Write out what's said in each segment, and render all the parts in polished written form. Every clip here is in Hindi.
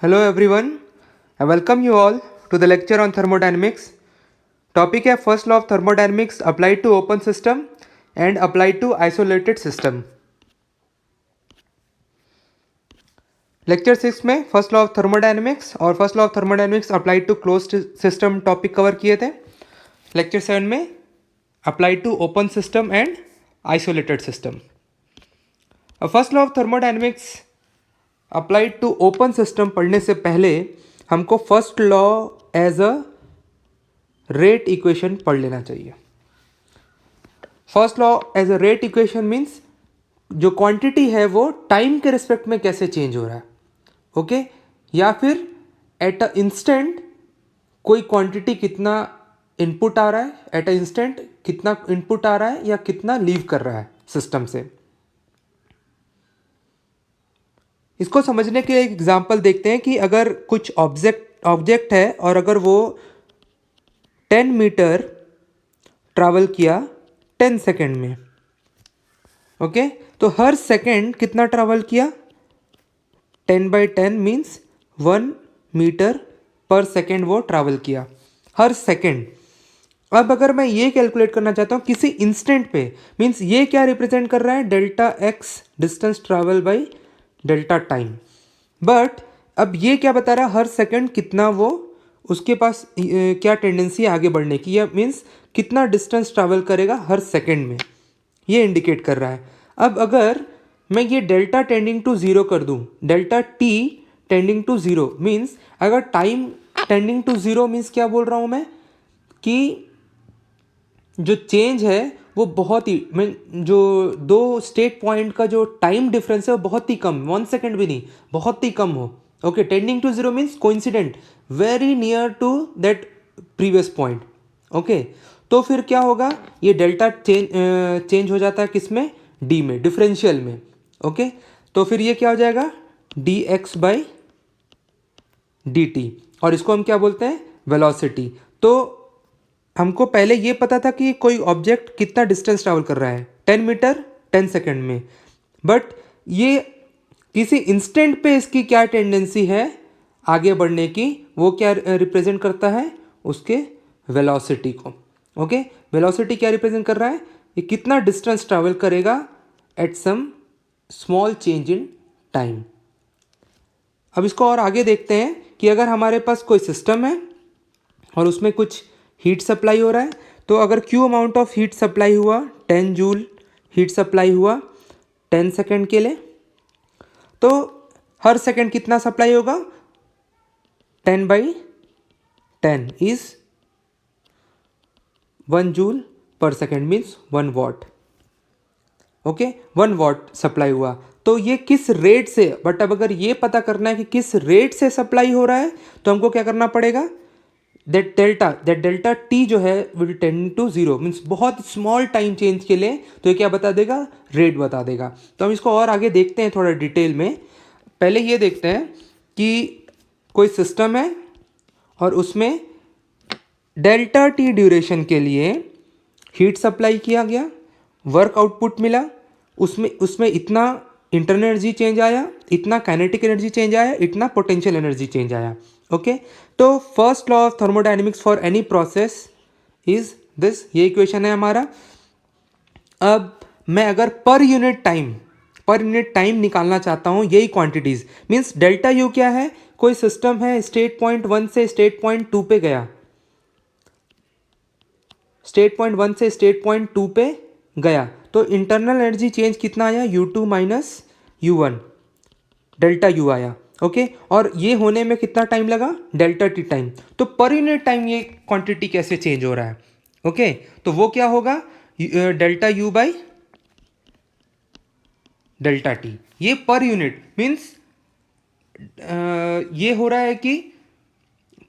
Hello everyone, I welcome you all to the lecture on thermodynamics. Topic है first law of thermodynamics applied to open system and applied to isolated system. Lecture 6 में फर्स्ट लॉ ऑफ थर्मोडायनेमिक्स और first law of thermodynamics applied to closed system topic cover किए थे. लेक्चर 7 में applied to open system and isolated system. First law of thermodynamics applied to open system पढ़ने से पहले हमको first law as a rate equation पढ़ लेना चाहिए. First law as a rate equation means जो क्वांटिटी है वो टाइम के रिस्पेक्ट में कैसे चेंज हो रहा है. ओके या फिर एट अ इंस्टेंट कोई क्वांटिटी कितना इनपुट आ रहा है, एट अ इंस्टेंट कितना इनपुट आ रहा है या कितना लीव कर रहा है सिस्टम से. इसको समझने के लिए एक एग्जांपल देखते हैं कि अगर कुछ ऑब्जेक्ट है और अगर वो 10 मीटर ट्रैवल किया 10 सेकेंड में. ओके तो हर सेकेंड कितना ट्रैवल किया, 10/10 मीन्स 1 मीटर पर सेकेंड वो ट्रैवल किया हर सेकेंड. अब अगर मैं ये कैलकुलेट करना चाहता हूँ किसी इंस्टेंट पे, मीन्स ये क्या रिप्रेजेंट कर रहा है, delta x distance travel by delta time. But अब ये क्या बता रहा है, हर सेकंड कितना वो उसके पास क्या टेंडेंसी है आगे बढ़ने की, या मीन्स कितना डिस्टेंस ट्रैवल करेगा हर सेकंड में, ये इंडिकेट कर रहा है. अब अगर मैं ये डेल्टा टेंडिंग टू ज़ीरो कर दूं, delta T tending to zero means अगर time tending to zero means क्या बोल रहा हूँ मैं कि जो चेंज है वो बहुत ही जो दो स्टेट पॉइंट का जो टाइम डिफरेंस है वो बहुत ही कम, 1 सेकेंड भी नहीं, बहुत ही कम हो. Okay tending to zero means coincident very near to that previous point. Okay तो फिर क्या होगा, ये डेल्टा चेंज हो जाता है किस में, डी में, डिफरेंशियल में. ओके तो फिर ये क्या हो जाएगा, D x by D T, और इसको हम क्या बोलते हैं, वेलोसिटी. तो हमको पहले ये पता था कि कोई ऑब्जेक्ट कितना डिस्टेंस ट्रैवल कर रहा है, 10 मीटर 10 सेकेंड में. बट ये किसी इंस्टेंट पे इसकी क्या टेंडेंसी है आगे बढ़ने की, वो क्या रिप्रेजेंट करता है, उसके वेलोसिटी को. ओके वेलोसिटी क्या रिप्रेजेंट कर रहा है, ये कितना डिस्टेंस ट्रैवल करेगा at some small change in time. अब इसको और आगे देखते हैं कि अगर हमारे पास कोई सिस्टम है और उसमें कुछ हीट सप्लाई हो रहा है, तो अगर Q amount of heat supply हुआ 10 जूल हीट सप्लाई हुआ 10 सेकेंड के लिए, तो हर सेकेंड कितना सप्लाई होगा, 10/10 इज 1 जूल पर second means 1 what. Okay 1 what supply हुआ. तो ये किस रेट से, बट अब अगर ये पता करना है कि किस रेट से सप्लाई हो रहा है तो हमको क्या करना पड़ेगा, दैट डेल्टा टी जो है will tend to zero means बहुत स्मॉल टाइम चेंज के लिए, तो ये क्या बता देगा, रेट बता देगा. तो हम इसको और आगे देखते हैं थोड़ा डिटेल में. पहले ये देखते हैं कि कोई सिस्टम है और उसमें डेल्टा टी ड्यूरेशन के लिए हीट सप्लाई किया गया, वर्क आउटपुट मिला, उसमें इतना इंटरनल एनर्जी चेंज आया, इतना काइनेटिक एनर्जी चेंज आया, इतना पोटेंशियल एनर्जी चेंज आया. ओके तो first law of thermodynamics for any process is this, ये इक्वेशन है हमारा. अब मैं अगर पर यूनिट टाइम निकालना चाहता हूँ, यही क्वांटिटीज मीन्स डेल्टा यू क्या है, कोई सिस्टम है स्टेट पॉइंट 1 से स्टेट पॉइंट 2 पे गया, स्टेट पॉइंट 1 से स्टेट पॉइंट 2 पे गया, तो इंटरनल एनर्जी चेंज कितना आया, U2 minus U1, delta U आया. ओके और ये होने में कितना टाइम लगा, डेल्टा टी टाइम. तो पर यूनिट टाइम ये क्वांटिटी कैसे चेंज हो रहा है. ओके तो वो क्या होगा, delta U by delta T. ये पर यूनिट मीन्स ये हो रहा है कि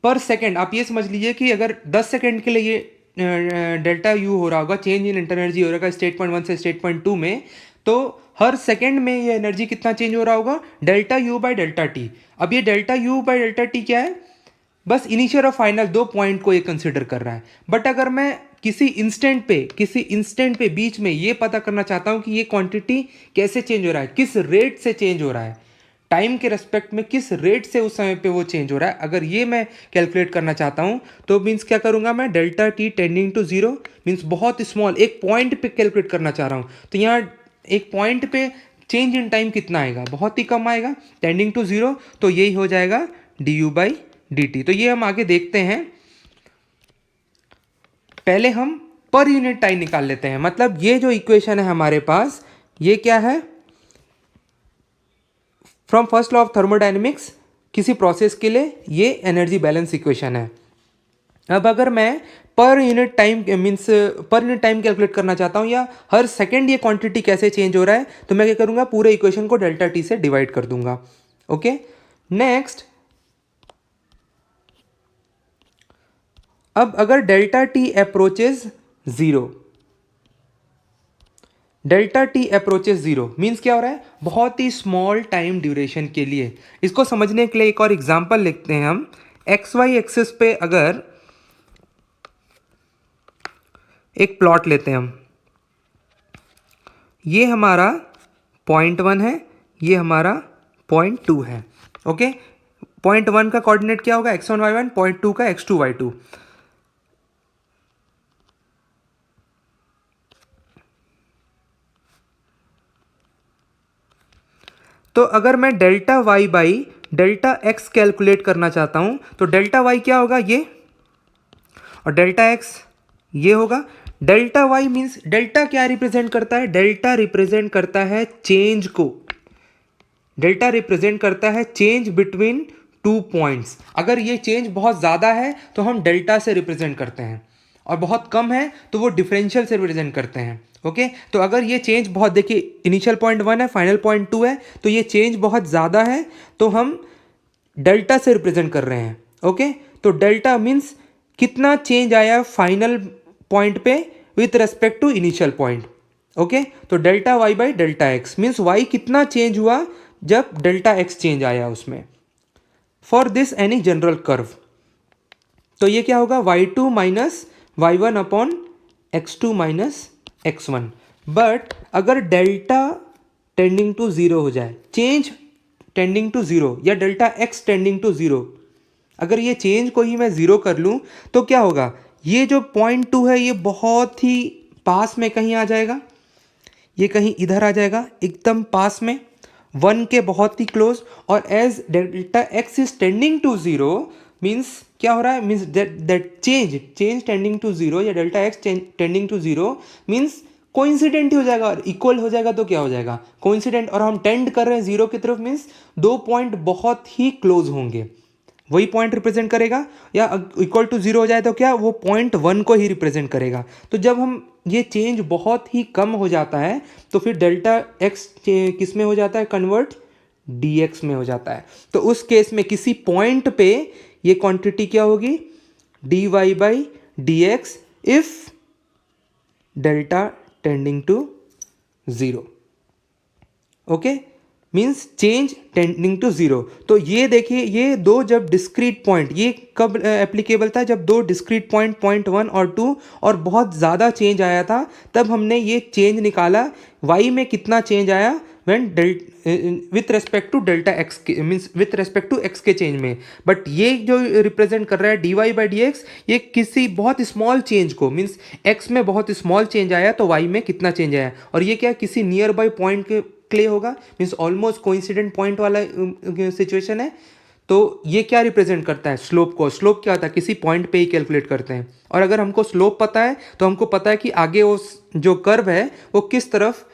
पर सेकेंड, आप ये समझ लीजिए कि अगर 10 सेकेंड के लिए ये डेल्टा यू हो रहा होगा, चेंज इन इंटरनल एनर्जी हो रहा होगा स्टेट पॉइंट 1 से स्टेट पॉइंट 2 में, तो हर सेकेंड में ये एनर्जी कितना चेंज हो रहा होगा, delta U by delta T. अब ये delta U by delta T क्या है, बस इनिशियल और फाइनल 2 पॉइंट को ये कंसिडर कर रहा है. बट अगर मैं किसी इंस्टेंट पे बीच में ये पता करना चाहता हूँ कि ये क्वांटिटी कैसे चेंज हो रहा है, किस रेट से चेंज हो रहा है, टाइम के रेस्पेक्ट में किस रेट से उस समय पे वो चेंज हो रहा है, अगर ये मैं कैलकुलेट करना चाहता हूँ तो मीन्स क्या करूँगा मैं, delta T tending to zero means बहुत स्मॉल एक पॉइंट पे कैलकुलेट करना चाह रहा हूँ, तो यहाँ एक पॉइंट पे चेंज इन टाइम कितना आएगा, बहुत ही कम आएगा, टेंडिंग टू जीरो, तो यही हो जाएगा D U by D T. तो ये हम आगे देखते हैं, पहले हम पर यूनिट टाइम निकाल लेते हैं। मतलब ये जो इक्वेशन है हमारे पास, ये क्या है, from first law of thermodynamics, किसी प्रोसेस के लिए ये एनर्जी बैलेंस इक्वेशन है। अब अगर मैं per unit time means per unit time calculate करना चाहता हूँ या हर सेकेंड ये क्वांटिटी कैसे चेंज हो रहा है, तो मैं क्या करूँगा, पूरे इक्वेशन को डेल्टा टी से डिवाइड कर दूंगा। ओके, नेक्स्ट, अब अगर delta T approaches zero, delta T approaches zero means क्या हो रहा है, बहुत ही स्मॉल टाइम ड्यूरेशन के लिए। इसको समझने के लिए एक और एग्जांपल लिखते हैं हम। एक्स वाई एक्सिस पे अगर एक प्लॉट लेते हैं हम, ये हमारा पॉइंट वन है, ये हमारा पॉइंट टू है। ओके, पॉइंट वन का कोऑर्डिनेट क्या होगा, X one Y one, point two का एक्स टू वाई टू। तो अगर मैं delta Y by delta X calculate करना चाहता हूं, तो डेल्टा वाई क्या होगा, ये, और डेल्टा एक्स ये होगा। डेल्टा वाई मीन्स डेल्टा क्या रिप्रेजेंट करता है, डेल्टा रिप्रेजेंट करता है चेंज को, डेल्टा रिप्रेजेंट करता है चेंज बिटवीन टू पॉइंट्स। अगर ये चेंज बहुत ज़्यादा है तो हम डेल्टा से रिप्रेजेंट करते हैं, और बहुत कम है तो वो डिफरेंशियल से रिप्रेजेंट करते हैं। ओके, तो अगर ये चेंज बहुत, देखिए इनिशियल पॉइंट वन है, फाइनल पॉइंट टू है, तो ये चेंज बहुत ज़्यादा है तो हम डेल्टा से रिप्रेजेंट कर रहे हैं। ओके, तो डेल्टा मीन्स कितना चेंज आया फाइनल पॉइंट पे with respect to initial point. Okay, तो delta Y by delta X means Y कितना चेंज हुआ जब डेल्टा एक्स चेंज आया उसमें, for this any general curve. तो ये क्या होगा, Y two minus Y one upon X two minus X one. But अगर डेल्टा टेंडिंग टू जीरो हो जाए, चेंज टेंडिंग टू जीरो, या delta X tending to zero, अगर ये चेंज को ही मैं ज़ीरो कर लूँ तो क्या होगा, ये जो पॉइंट टू है ये बहुत ही पास में कहीं आ जाएगा, ये कहीं इधर आ जाएगा एकदम पास में, वन के बहुत ही क्लोज। और as delta X is tending to zero means क्या हो रहा है, means that change tending to zero या delta X tending to zero means coincident ही हो जाएगा, और इक्वल हो जाएगा तो क्या हो जाएगा, कोइंसिडेंट। और हम टेंड कर रहे हैं जीरो की तरफ मीन्स दो पॉइंट बहुत ही क्लोज होंगे, वही पॉइंट रिप्रेजेंट करेगा। या इक्वल टू जीरो हो जाए तो क्या, वो पॉइंट वन को ही रिप्रेजेंट करेगा। तो जब हम ये चेंज बहुत ही कम हो जाता है तो फिर डेल्टा एक्स किस में हो जाता है, कन्वर्ट डी एक्स में हो जाता है। तो उस केस में किसी पॉइंट पे ये क्वांटिटी क्या होगी, D Y by D X if delta tending to zero. Okay, means change tending to zero. तो ये देखिए, ये दो जब डिस्क्रीट पॉइंट, ये कब एप्लीकेबल था, जब दो डिस्क्रीट पॉइंट, पॉइंट वन और टू, और बहुत ज़्यादा चेंज आया था, तब हमने ये चेंज निकाला वाई में कितना चेंज आया when with respect to delta X means with respect to X के चेंज में। बट ये जो रिप्रेजेंट कर रहा है D Y by D X, ये किसी बहुत स्मॉल चेंज को, मीन्स एक्स में बहुत स्मॉल चेंज आया तो वाई में कितना चेंज आया, और ये क्या किसी नियर बाई पॉइंट के क्ले होगा, मीन्स ऑलमोस्ट कोइंसिडेंट पॉइंट वाला सिचुएशन है। तो ये क्या रिप्रेजेंट करता है, स्लोप को। स्लोप क्या होता है, किसी पॉइंट पे ही कैलकुलेट करते हैं, और अगर हमको स्लोप पता है तो हमको पता है कि आगे वो जो कर्व है वो किस तरफ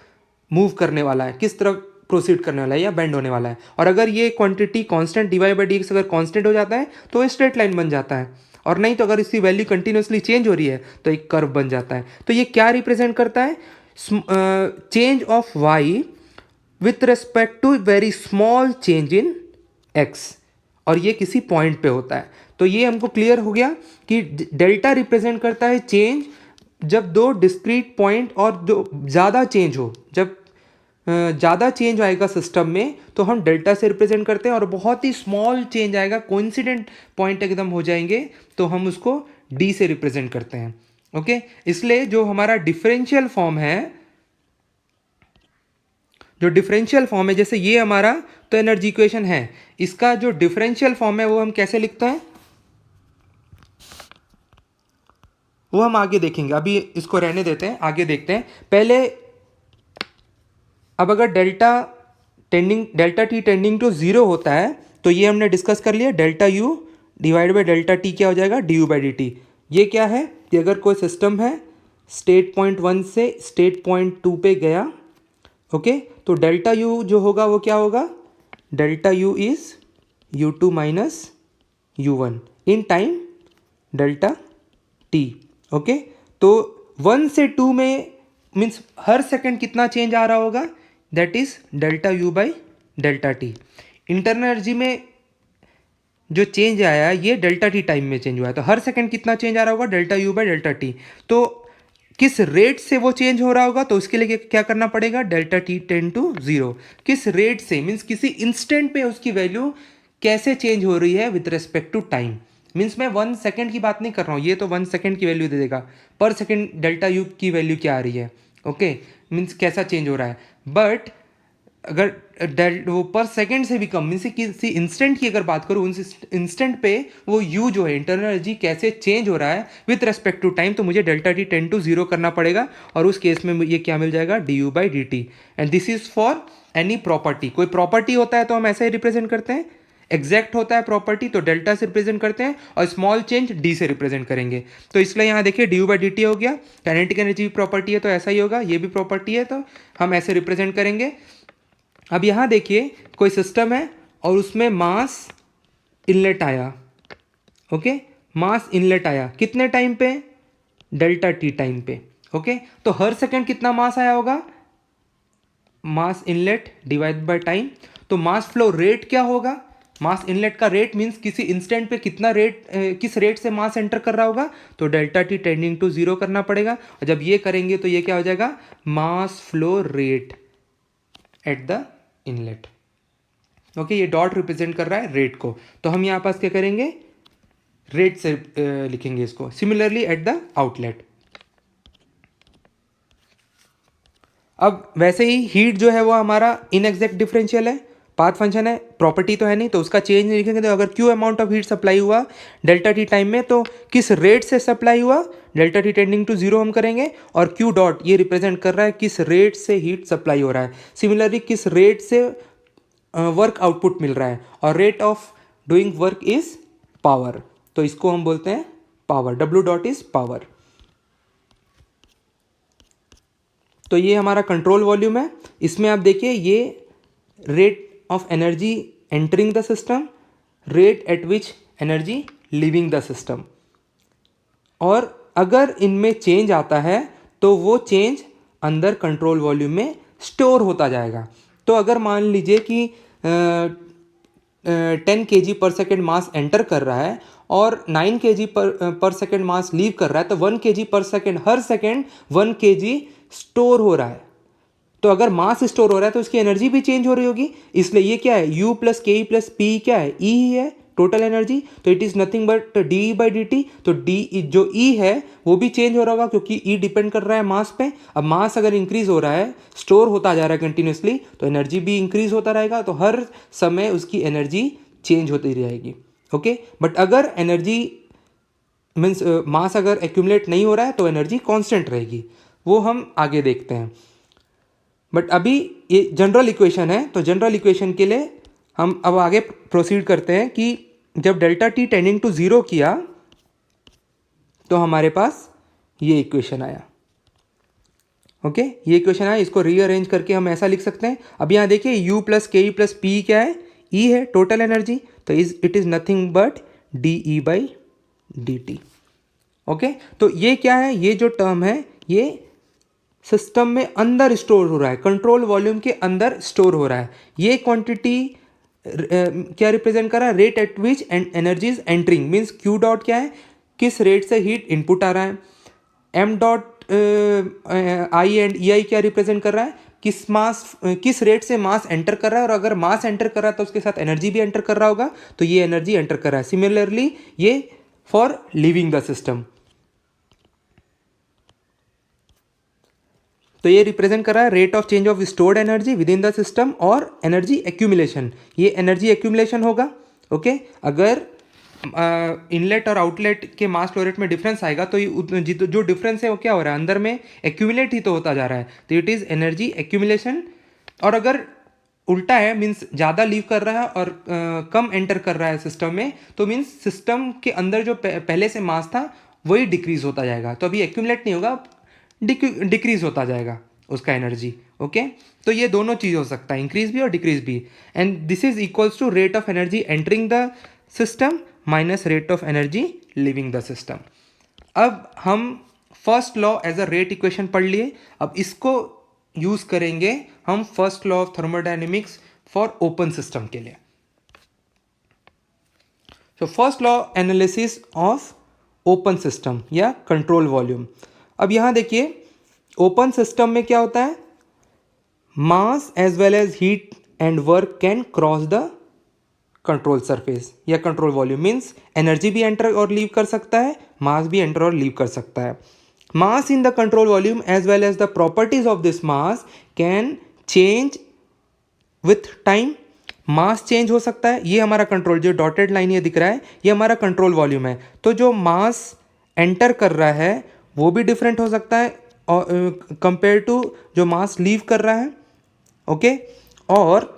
मूव करने वाला है, किस तरफ प्रोसीड करने वाला है या बेंड होने वाला है। और अगर ये quantity constant D Y by D X अगर कांस्टेंट हो जाता है तो स्ट्रेट लाइन बन जाता है, और नहीं तो अगर इसकी वैल्यू कंटिन्यूसली चेंज हो रही है तो एक कर्व बन जाता है। तो ये क्या रिप्रेजेंट करता है, change of Y with respect to very small change in X, और ये किसी पॉइंट पे होता है। तो ये हमको क्लियर हो गया कि डेल्टा रिप्रेजेंट करता है चेंज जब दो डिस्क्रीट पॉइंट और जो ज़्यादा चेंज हो, जब ज़्यादा चेंज आएगा सिस्टम में तो हम डेल्टा से रिप्रेजेंट करते हैं, और बहुत ही स्मॉल चेंज आएगा, कोइंसिडेंट पॉइंट एकदम हो जाएंगे तो हम उसको डी से रिप्रेजेंट करते हैं। ओके, इसलिए जो हमारा डिफरेंशियल फॉर्म है, जो डिफरेंशियल फॉर्म है, जैसे ये हमारा तो एनर्जी इक्वेशन है, इसका जो डिफरेंशियल फॉर्म है वो हम कैसे लिखते हैं वो हम आगे देखेंगे, अभी इसको रहने देते हैं, आगे देखते हैं पहले। अब अगर delta T tending to zero होता है तो ये हमने डिस्कस कर लिया, delta U divide by delta T क्या हो जाएगा, D U by D T. ये क्या है कि अगर कोई सिस्टम है स्टेट पॉइंट 1 से स्टेट पॉइंट 2 पे गया, ओके, तो डेल्टा यू जो होगा वो क्या होगा, delta U is U two minus U one in time delta T. Okay, तो 1 से 2 में मीन्स हर सेकंड कितना चेंज आ रहा होगा, that is delta U by delta T. Internal energy में जो चेंज आया ये डेल्टा टी टाइम में चेंज हुआ है, तो हर सेकंड कितना चेंज आ रहा होगा, delta U by delta T. तो किस रेट से वो चेंज हो रहा होगा, तो उसके लिए क्या करना पड़ेगा, delta T tend to zero. किस रेट से मीन्स किसी इंस्टेंट पे उसकी वैल्यू कैसे चेंज हो रही है with respect to time. Means मैं 1 सेकेंड की बात नहीं कर रहा हूँ, ये तो 1 सेकेंड की वैल्यू दे देगा, पर सेकेंड डेल्टा यू की वैल्यू क्या आ रही है, ओके, मीन्स कैसा चेंज हो रहा है। बट अगर वो पर सेकेंड से भी कम मीन्स किसी इंस्टेंट की अगर बात करूँ, उस इंस्टेंट पे वो यू जो है इंटरनल एनर्जी कैसे चेंज हो रहा है विथ रेस्पेक्ट टू टाइम, तो मुझे delta T tend to zero करना पड़ेगा, और उस केस में ये क्या मिल जाएगा, D U by D T. And this is for any property. कोई प्रॉपर्टी होता है तो हम ऐसे ही रिप्रेजेंट करते हैं, एग्जैक्ट होता है प्रॉपर्टी तो डेल्टा से रिप्रेजेंट करते हैं, और स्मॉल चेंज डी से रिप्रेजेंट करेंगे। तो इसलिए यहाँ देखिए D U by D T हो गया, काइनेटिक एनर्जी प्रॉपर्टी है तो ऐसा ही होगा, ये भी प्रॉपर्टी है तो हम ऐसे रिप्रेजेंट करेंगे। अब यहाँ देखिए कोई सिस्टम है और उसमें मास इनलेट आया, ओके, मास इनलेट आया कितने टाइम पे, डेल्टा टी टाइम पे, ओके, तो हर सेकंड कितना मास आया होगा, मास इनलेट डिवाइड बाय टाइम। तो मास फ्लो रेट क्या होगा, मास इनलेट का रेट मींस किसी इंस्टेंट पे कितना रेट किस रेट से मास एंटर कर रहा होगा, तो delta T tending to zero करना पड़ेगा। और जब ये करेंगे तो ये क्या हो जाएगा, मास flow rate at the inlet, okay, ये डॉट रिप्रेजेंट कर रहा है रेट को, तो हम यहाँ पास क्या करेंगे, रेट से लिखेंगे इसको। Similarly at the outlet. अब वैसे ही हीट जो है वो हमारा इनएग्जैक्ट डिफरेंशियल है, पाथ फंक्शन है, प्रॉपर्टी तो है नहीं, तो उसका चेंज नहीं लिखेंगे। तो अगर Q amount of heat supply हुआ डेल्टा टी टाइम में, तो किस रेट से सप्लाई हुआ, delta T tending to zero हम करेंगे, और क्यू डॉट ये रिप्रेजेंट कर रहा है किस रेट से हीट सप्लाई हो रहा है। सिमिलरली किस रेट से वर्क आउटपुट मिल रहा है, और rate of doing work is power, तो इसको हम बोलते हैं power, W dot is power. तो ये हमारा कंट्रोल वॉल्यूम है, इसमें आप देखिए ये rate of energy entering the system, rate at which energy leaving the system, और अगर इनमें चेंज आता है तो वो चेंज अंदर कंट्रोल वॉल्यूम में स्टोर होता जाएगा। तो अगर मान लीजिए कि 10 kg पर सेकेंड मास एंटर कर रहा है और 9 kg पर सेकेंड मास लीव कर रहा है, तो 1 kg पर सेकेंड हर सेकेंड 1 kg स्टोर हो रहा है। तो अगर मास स्टोर हो रहा है तो उसकी एनर्जी भी चेंज हो रही होगी, इसलिए ये क्या है, U प्लस के प्लस पी क्या है, ई ही है टोटल एनर्जी, तो it is nothing but D by D T. तो डी जो ई है वो भी चेंज हो रहा होगा क्योंकि ई डिपेंड कर रहा है मास पे। अब मास अगर इंक्रीज हो रहा है, स्टोर होता जा रहा है कंटिन्यूसली, तो एनर्जी भी इंक्रीज होता रहेगा, तो हर समय उसकी एनर्जी चेंज होती रहेगी, ओके। बट अगर एनर्जी मीन्स मास अगर एक्यूमुलेट नहीं हो रहा है तो एनर्जी कांस्टेंट रहेगी, वो हम आगे देखते हैं। बट अभी ये जनरल इक्वेशन है, तो जनरल इक्वेशन के लिए हम अब आगे प्रोसीड करते हैं कि जब delta T tending to zero किया तो हमारे पास ये इक्वेशन आया, ओके, ये इक्वेशन आया। इसको रीअरेंज करके हम ऐसा लिख सकते हैं। अब यहाँ देखिए यू प्लस के प्लस पी क्या है, ई है टोटल एनर्जी, तो it is nothing but D E by D T, okay. तो ये क्या है, ये जो टर्म है ये सिस्टम में अंदर स्टोर हो रहा है, कंट्रोल वॉल्यूम के अंदर स्टोर हो रहा है। ये क्वांटिटी क्या रिप्रेजेंट कर रहा है, rate at which and energy is entering, means Q dot क्या है, किस रेट से हीट इनपुट आ रहा है। एम डॉट आई एंड ई आई क्या रिप्रेजेंट कर रहा है, किस रेट से मास एंटर कर रहा है, और अगर मास एंटर कर रहा है तो उसके साथ एनर्जी भी एंटर कर रहा होगा, तो ये एनर्जी एंटर कर रहा है। सिमिलरली ये फॉर लिविंग द सिस्टम। तो ये रिप्रेजेंट कर रहा है rate of change of stored energy with in the system और एनर्जी एक्यूमुलेशन, ये एनर्जी एक्यूमुलेशन होगा। ओके, अगर इनलेट और आउटलेट के मास फ्लो रेट में डिफरेंस आएगा तो जो डिफरेंस है वो क्या हो रहा है, अंदर में एक्यूमुलेट ही तो होता जा रहा है, तो इट इज़ एनर्जी एक्यूमुलेशन। और अगर उल्टा है, मीन्स ज़्यादा लीव कर रहा है और कम एंटर कर रहा है सिस्टम में, तो मीन्स सिस्टम के अंदर जो पहले से मास था वही डिक्रीज होता जाएगा, तो अभी एक्यूमुलेट नहीं होगा, डिक्रीज होता जाएगा उसका एनर्जी। ओके, तो ये दोनों चीज़ हो सकता है, इंक्रीज भी और डिक्रीज भी। And this is equals to rate of energy entering the system minus rate of energy leaving the system. अब हम first law as a rate equation पढ़ लिए, अब इसको यूज करेंगे हम first law of thermodynamics for open system के लिए। तो first law analysis of open system या कंट्रोल वॉल्यूम। अब यहां देखिए ओपन सिस्टम में क्या होता है, mass as well as heat and work can cross the control surface या कंट्रोल वॉल्यूम, मीन्स एनर्जी भी एंटर और लीव कर सकता है, मास भी एंटर और लीव कर सकता है। Mass in the control volume as well as the properties of this mass can change with time. Mass change हो सकता है, ये हमारा कंट्रोल, जो डॉटेड लाइन ये दिख रहा है ये हमारा कंट्रोल वॉल्यूम है, तो जो मास एंटर कर रहा है वो भी डिफरेंट हो सकता है कंपेयर टू जो मास लीव कर रहा है। ओके, और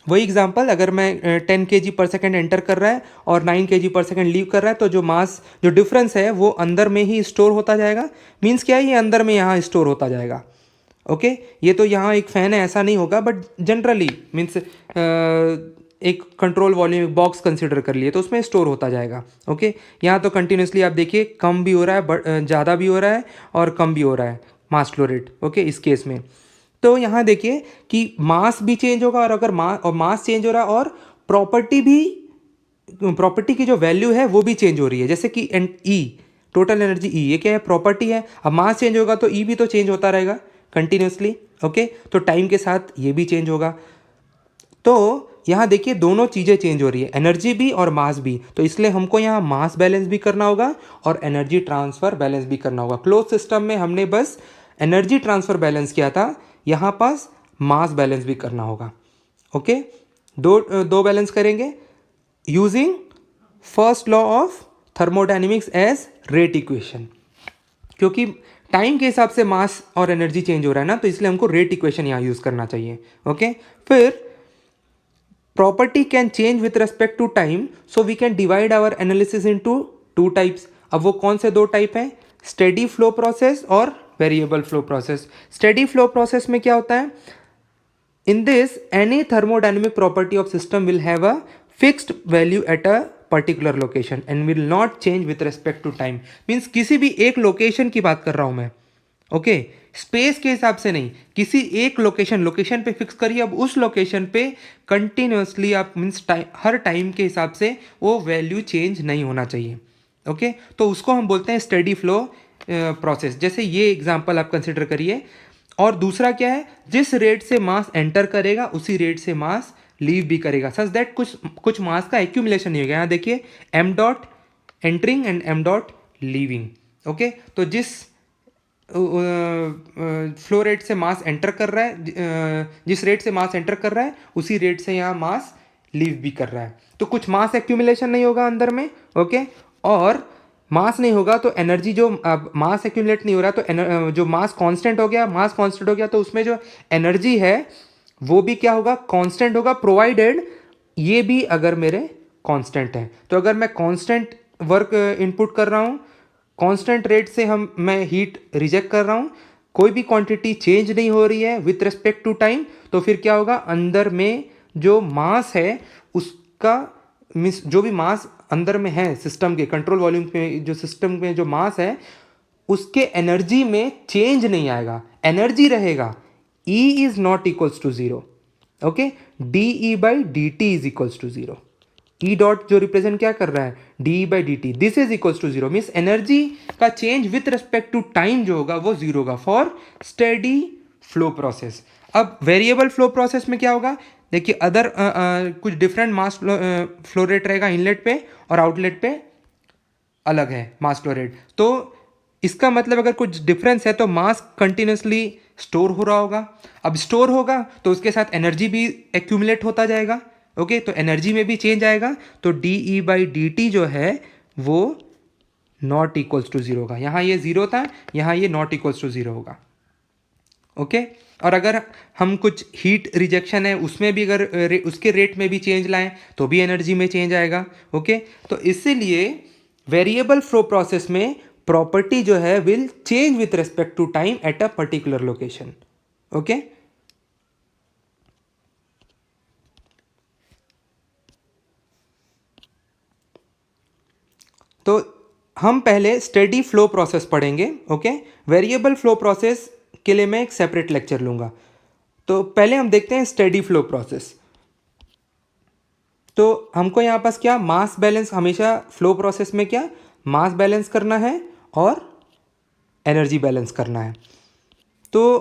वही एग्जांपल, अगर मैं 10 kg पर सेकेंड एंटर कर रहा है और 9 kg पर सेकेंड लीव कर रहा है, तो जो मास जो डिफरेंस है वो अंदर में ही स्टोर होता जाएगा। मीन्स क्या है, ये अंदर में यहाँ स्टोर होता जाएगा। ओके, ये तो यहाँ एक फ़ैन है ऐसा नहीं होगा, बट जनरली मीन्स एक कंट्रोल वॉल्यूम बॉक्स कंसिडर कर लिए तो उसमें स्टोर होता जाएगा। ओके, यहाँ तो कंटिन्यूसली आप देखिए कम भी हो रहा है, बट ज़्यादा भी हो रहा है और कम भी हो रहा है मास फ्लो रेट। ओके, इस केस में तो यहाँ देखिए कि मास भी चेंज होगा, और अगर मास चेंज हो रहा है और प्रॉपर्टी की जो वैल्यू है वो भी चेंज हो रही है, जैसे कि ई टोटल एनर्जी ई, ये क्या है, प्रॉपर्टी है। अब मास चेंज होगा तो ई भी तो चेंज होता रहेगा कंटिन्यूसली। ओके, तो टाइम के साथ ये भी चेंज होगा। तो यहाँ देखिए दोनों चीज़ें चेंज हो रही है, एनर्जी भी और मास भी, तो इसलिए हमको यहाँ मास बैलेंस भी करना होगा और एनर्जी ट्रांसफ़र बैलेंस भी करना होगा। क्लोज सिस्टम में हमने बस एनर्जी ट्रांसफ़र बैलेंस किया था, यहाँ पास मास बैलेंस भी करना होगा। ओके, दो बैलेंस करेंगे using first law of thermodynamics as rate equation, क्योंकि टाइम के हिसाब से मास और एनर्जी चेंज हो रहा है ना, तो इसलिए हमको रेट इक्वेशन यहाँ यूज़ करना चाहिए। ओके, फिर property can change with respect to time, so we can divide our analysis into two types. अब वो कौन से दो टाइप हैं, स्टेडी फ्लो प्रोसेस और variable flow process. Steady flow process में क्या होता है, in this any thermodynamic property of system will have a fixed value at a particular location and will not change with respect to time. Means किसी भी एक लोकेशन की बात कर रहा हूं मैं। ओके, स्पेस के हिसाब से नहीं, किसी एक लोकेशन पे फिक्स करिए। अब उस लोकेशन पे कंटिन्यूसली आप मीन्स हर टाइम के हिसाब से वो वैल्यू चेंज नहीं होना चाहिए। ओके, तो उसको हम बोलते हैं स्टेडी फ्लो प्रोसेस। जैसे ये एग्जांपल आप कंसिडर करिए। और दूसरा क्या है, जिस रेट से मास एंटर करेगा उसी रेट से मास लीव भी करेगा, सच दैट कुछ मास का एक्यूमुलेशन नहीं होगा। यहाँ देखिए M dot entering and M dot leaving. Okay, तो जिस फ्लो रेट से मास एंटर कर रहा है, जिस रेट से मास एंटर कर रहा है उसी रेट से यहाँ मास लीव भी कर रहा है, तो कुछ मास एक्यूमुलेशन नहीं होगा अंदर में। ओके, और मास नहीं होगा तो एनर्जी, जो मास एक्यूमुलेट नहीं हो रहा तो जो मास कांस्टेंट हो गया, तो उसमें जो एनर्जी है वो भी क्या होगा, कांस्टेंट होगा, प्रोवाइडेड ये भी अगर मेरे कांस्टेंट है। तो अगर मैं कांस्टेंट वर्क इनपुट कर रहा हूँ, कांस्टेंट रेट से मैं हीट रिजेक्ट कर रहा हूँ, कोई भी क्वांटिटी चेंज नहीं हो रही है विथ रिस्पेक्ट टू टाइम, तो फिर क्या होगा, अंदर में जो मास है उसका मीन्स जो भी मास अंदर में है सिस्टम के कंट्रोल वॉल्यूम में, जो सिस्टम में जो मास है उसके एनर्जी में चेंज नहीं आएगा, एनर्जी रहेगा। E is not equals to zero. Okay, dE by D T is equals to zero. E dot जो रिप्रेजेंट क्या कर रहा है, D by D T, this is equals to zero. Means energy का change with respect to time जो होगा वो जीरो होगा फॉर स्टेडी फ्लो प्रोसेस। अब वेरिएबल फ्लो प्रोसेस में क्या होगा, देखिए अदर कुछ डिफरेंट मास फ्लो रेट रहेगा इनलेट पे और आउटलेट पे अलग है मास फ्लो रेट। तो इसका मतलब अगर कुछ डिफरेंस है तो मास कंटिन्यूसली स्टोर हो रहा होगा। अब स्टोर होगा तो उसके साथ एनर्जी भी एक्यूमुलेट होता जाएगा। ओके, तो एनर्जी में भी चेंज आएगा, तो D E by D T जो है वो नॉट इक्वल्स टू जीरो होगा। यहाँ ये जीरो था, यहाँ ये नॉट इक्वल्स टू जीरो होगा। ओके, और अगर हम कुछ हीट रिजेक्शन है उसमें भी अगर उसके रेट में भी चेंज लाएं तो भी एनर्जी में चेंज आएगा। ओके, तो इसीलिए वेरिएबल फ्लो प्रोसेस में प्रॉपर्टी जो है will change with respect to time at a particular location. Okay, तो हम पहले स्टेडी फ्लो प्रोसेस पढ़ेंगे। ओके, वेरिएबल फ्लो प्रोसेस के लिए मैं एक सेपरेट लेक्चर लूंगा। तो पहले हम देखते हैं स्टेडी फ्लो प्रोसेस। तो हमको यहाँ पास क्या मास बैलेंस, हमेशा फ्लो प्रोसेस में क्या मास बैलेंस करना है और एनर्जी बैलेंस करना है। तो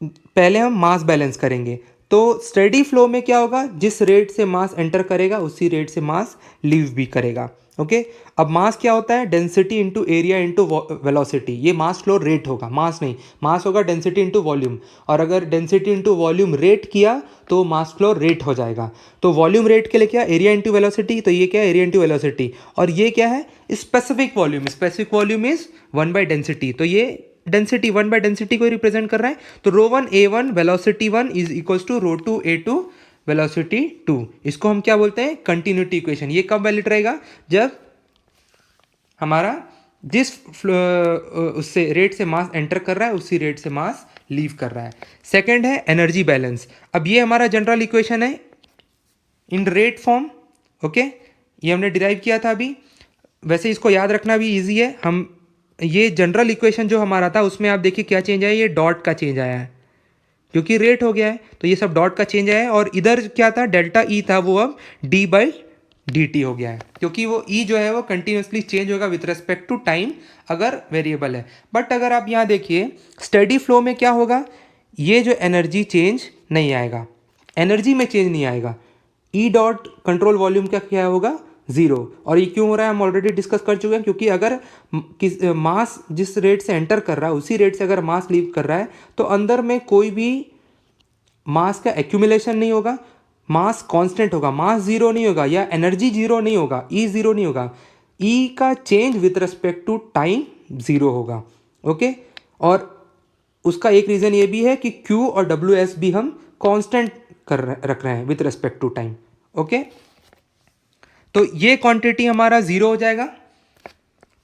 पहले हम मास बैलेंस करेंगे। तो स्टेडी फ्लो में क्या होगा, जिस रेट से मास एंटर करेगा उसी रेट से मास लीव भी करेगा। ओके, अब मास क्या होता है, density into area into velocity. ये मास फ्लो रेट होगा, मास नहीं, मास होगा डेंसिटी इंटू वॉल्यूम। और अगर डेंसिटी इंटू वॉल्यूम रेट किया तो मास फ्लो रेट हो जाएगा। तो वॉल्यूम रेट के लिए क्या, एरिया इंटू वेलोसिटी, तो ये क्या है एरिया इंटू वेलोसिटी। और ये क्या है specific volume, specific volume is one by density. तो ये डेंसिटी 1/डेंसिटी को रिप्रेजेंट कर रहा है। तो ρ1 A1 velocity 1 is equals to ρ2 A2 velocity 2। इसको हम क्या बोलते हैं, कंटिन्यूटी इक्वेशन। ये कब वैलिड रहेगा, जब हमारा जिस उससे रेट से मास एंटर कर रहा है उसी रेट से मास लीव कर रहा है। सेकंड है एनर्जी बैलेंस। अब ये हमारा जनरल इक्वेशन है इन रेट फॉर्म। ओके, ये हमने डिराइव किया था अभी। वैसे इसको याद रखना भी इजी है। हम ये जनरल इक्वेशन जो हमारा था उसमें आप देखिए क्या चेंज आया, ये डॉट का चेंज आया है क्योंकि रेट हो गया है, तो ये सब डॉट का चेंज आया है। और इधर क्या था, डेल्टा ई था, वो अब डी बाई डी टी हो गया है, क्योंकि वो ई जो है वो कंटिन्यूसली चेंज होगा विथ रिस्पेक्ट टू टाइम अगर वेरिएबल है। बट अगर आप यहाँ देखिए स्टेडी फ्लो में क्या होगा, ये जो एनर्जी चेंज नहीं आएगा, एनर्जी में चेंज नहीं आएगा। ई डॉट कंट्रोल वॉल्यूम का क्या होगा, जीरो। और ये क्यों हो रहा है हम ऑलरेडी डिस्कस कर चुके हैं, क्योंकि अगर किस मास जिस रेट से एंटर कर रहा है उसी रेट से अगर मास लीव कर रहा है तो अंदर में कोई भी मास का एक्यूमुलेशन नहीं होगा, मास कांस्टेंट होगा, मास जीरो नहीं होगा या एनर्जी जीरो नहीं होगा, ई जीरो नहीं होगा, ई का change with respect to time zero होगा। ओके, और उसका एक रीज़न ये भी है कि क्यू और डब्ल्यू एस भी हम कांस्टेंट रख रहे हैं with respect to time. Okay, तो ये क्वांटिटी हमारा जीरो हो जाएगा।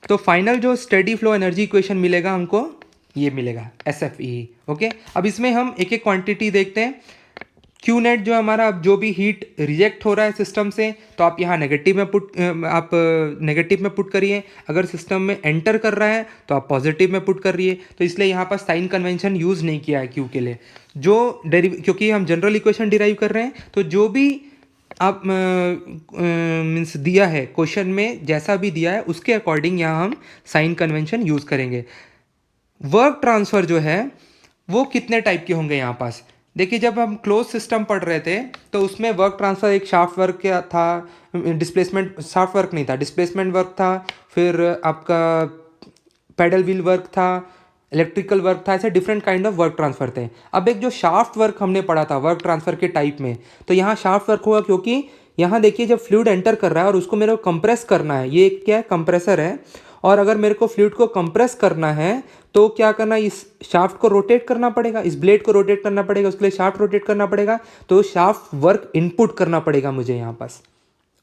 तो फाइनल जो स्टेडी फ्लो एनर्जी इक्वेशन मिलेगा हमको, ये मिलेगा SFE। ओके, अब इसमें हम एक एक क्वांटिटी देखते हैं। क्यू नेट जो हमारा, अब जो भी हीट रिजेक्ट हो रहा है सिस्टम से, तो आप यहाँ नेगेटिव में पुट करिए। अगर सिस्टम में एंटर कर रहा है तो आप पॉजिटिव में पुट करिए। तो इसलिए यहाँ पर साइन कन्वेंशन यूज़ नहीं किया है क्यू के लिए, जो क्योंकि हम जनरल इक्वेशन डिराइव कर रहे हैं। तो जो भी आप मीन्स दिया है क्वेश्चन में, जैसा भी दिया है उसके अकॉर्डिंग यहाँ हम साइन कन्वेंशन यूज़ करेंगे। वर्क ट्रांसफ़र जो है वो कितने टाइप के होंगे यहाँ पास, देखिए जब हम क्लोज सिस्टम पढ़ रहे थे तो उसमें वर्क ट्रांसफ़र एक शाफ्ट वर्क क्या था, डिस्प्लेसमेंट, शाफ्ट वर्क नहीं था, डिस्प्लेसमेंट वर्क था, फिर आपका पैडल व्हील वर्क था, इलेक्ट्रिकल वर्क था, ऐसे different kind of work transfer थे। अब एक जो शाफ्ट वर्क हमने पढ़ा था वर्क ट्रांसफ़र के टाइप में, तो यहाँ शाफ्ट वर्क होगा क्योंकि यहाँ देखिए जब फ्लूइड एंटर कर रहा है और उसको मेरे को कंप्रेस करना है, ये क्या है कंप्रेसर है, और अगर मेरे को फ्लूइड को कंप्रेस करना है तो क्या करना, इस शाफ्ट को रोटेट करना पड़ेगा, इस ब्लेड को रोटेट करना पड़ेगा, उसके लिए शाफ्ट रोटेट करना पड़ेगा, तो शाफ्ट वर्क इनपुट करना पड़ेगा मुझे यहाँ पास।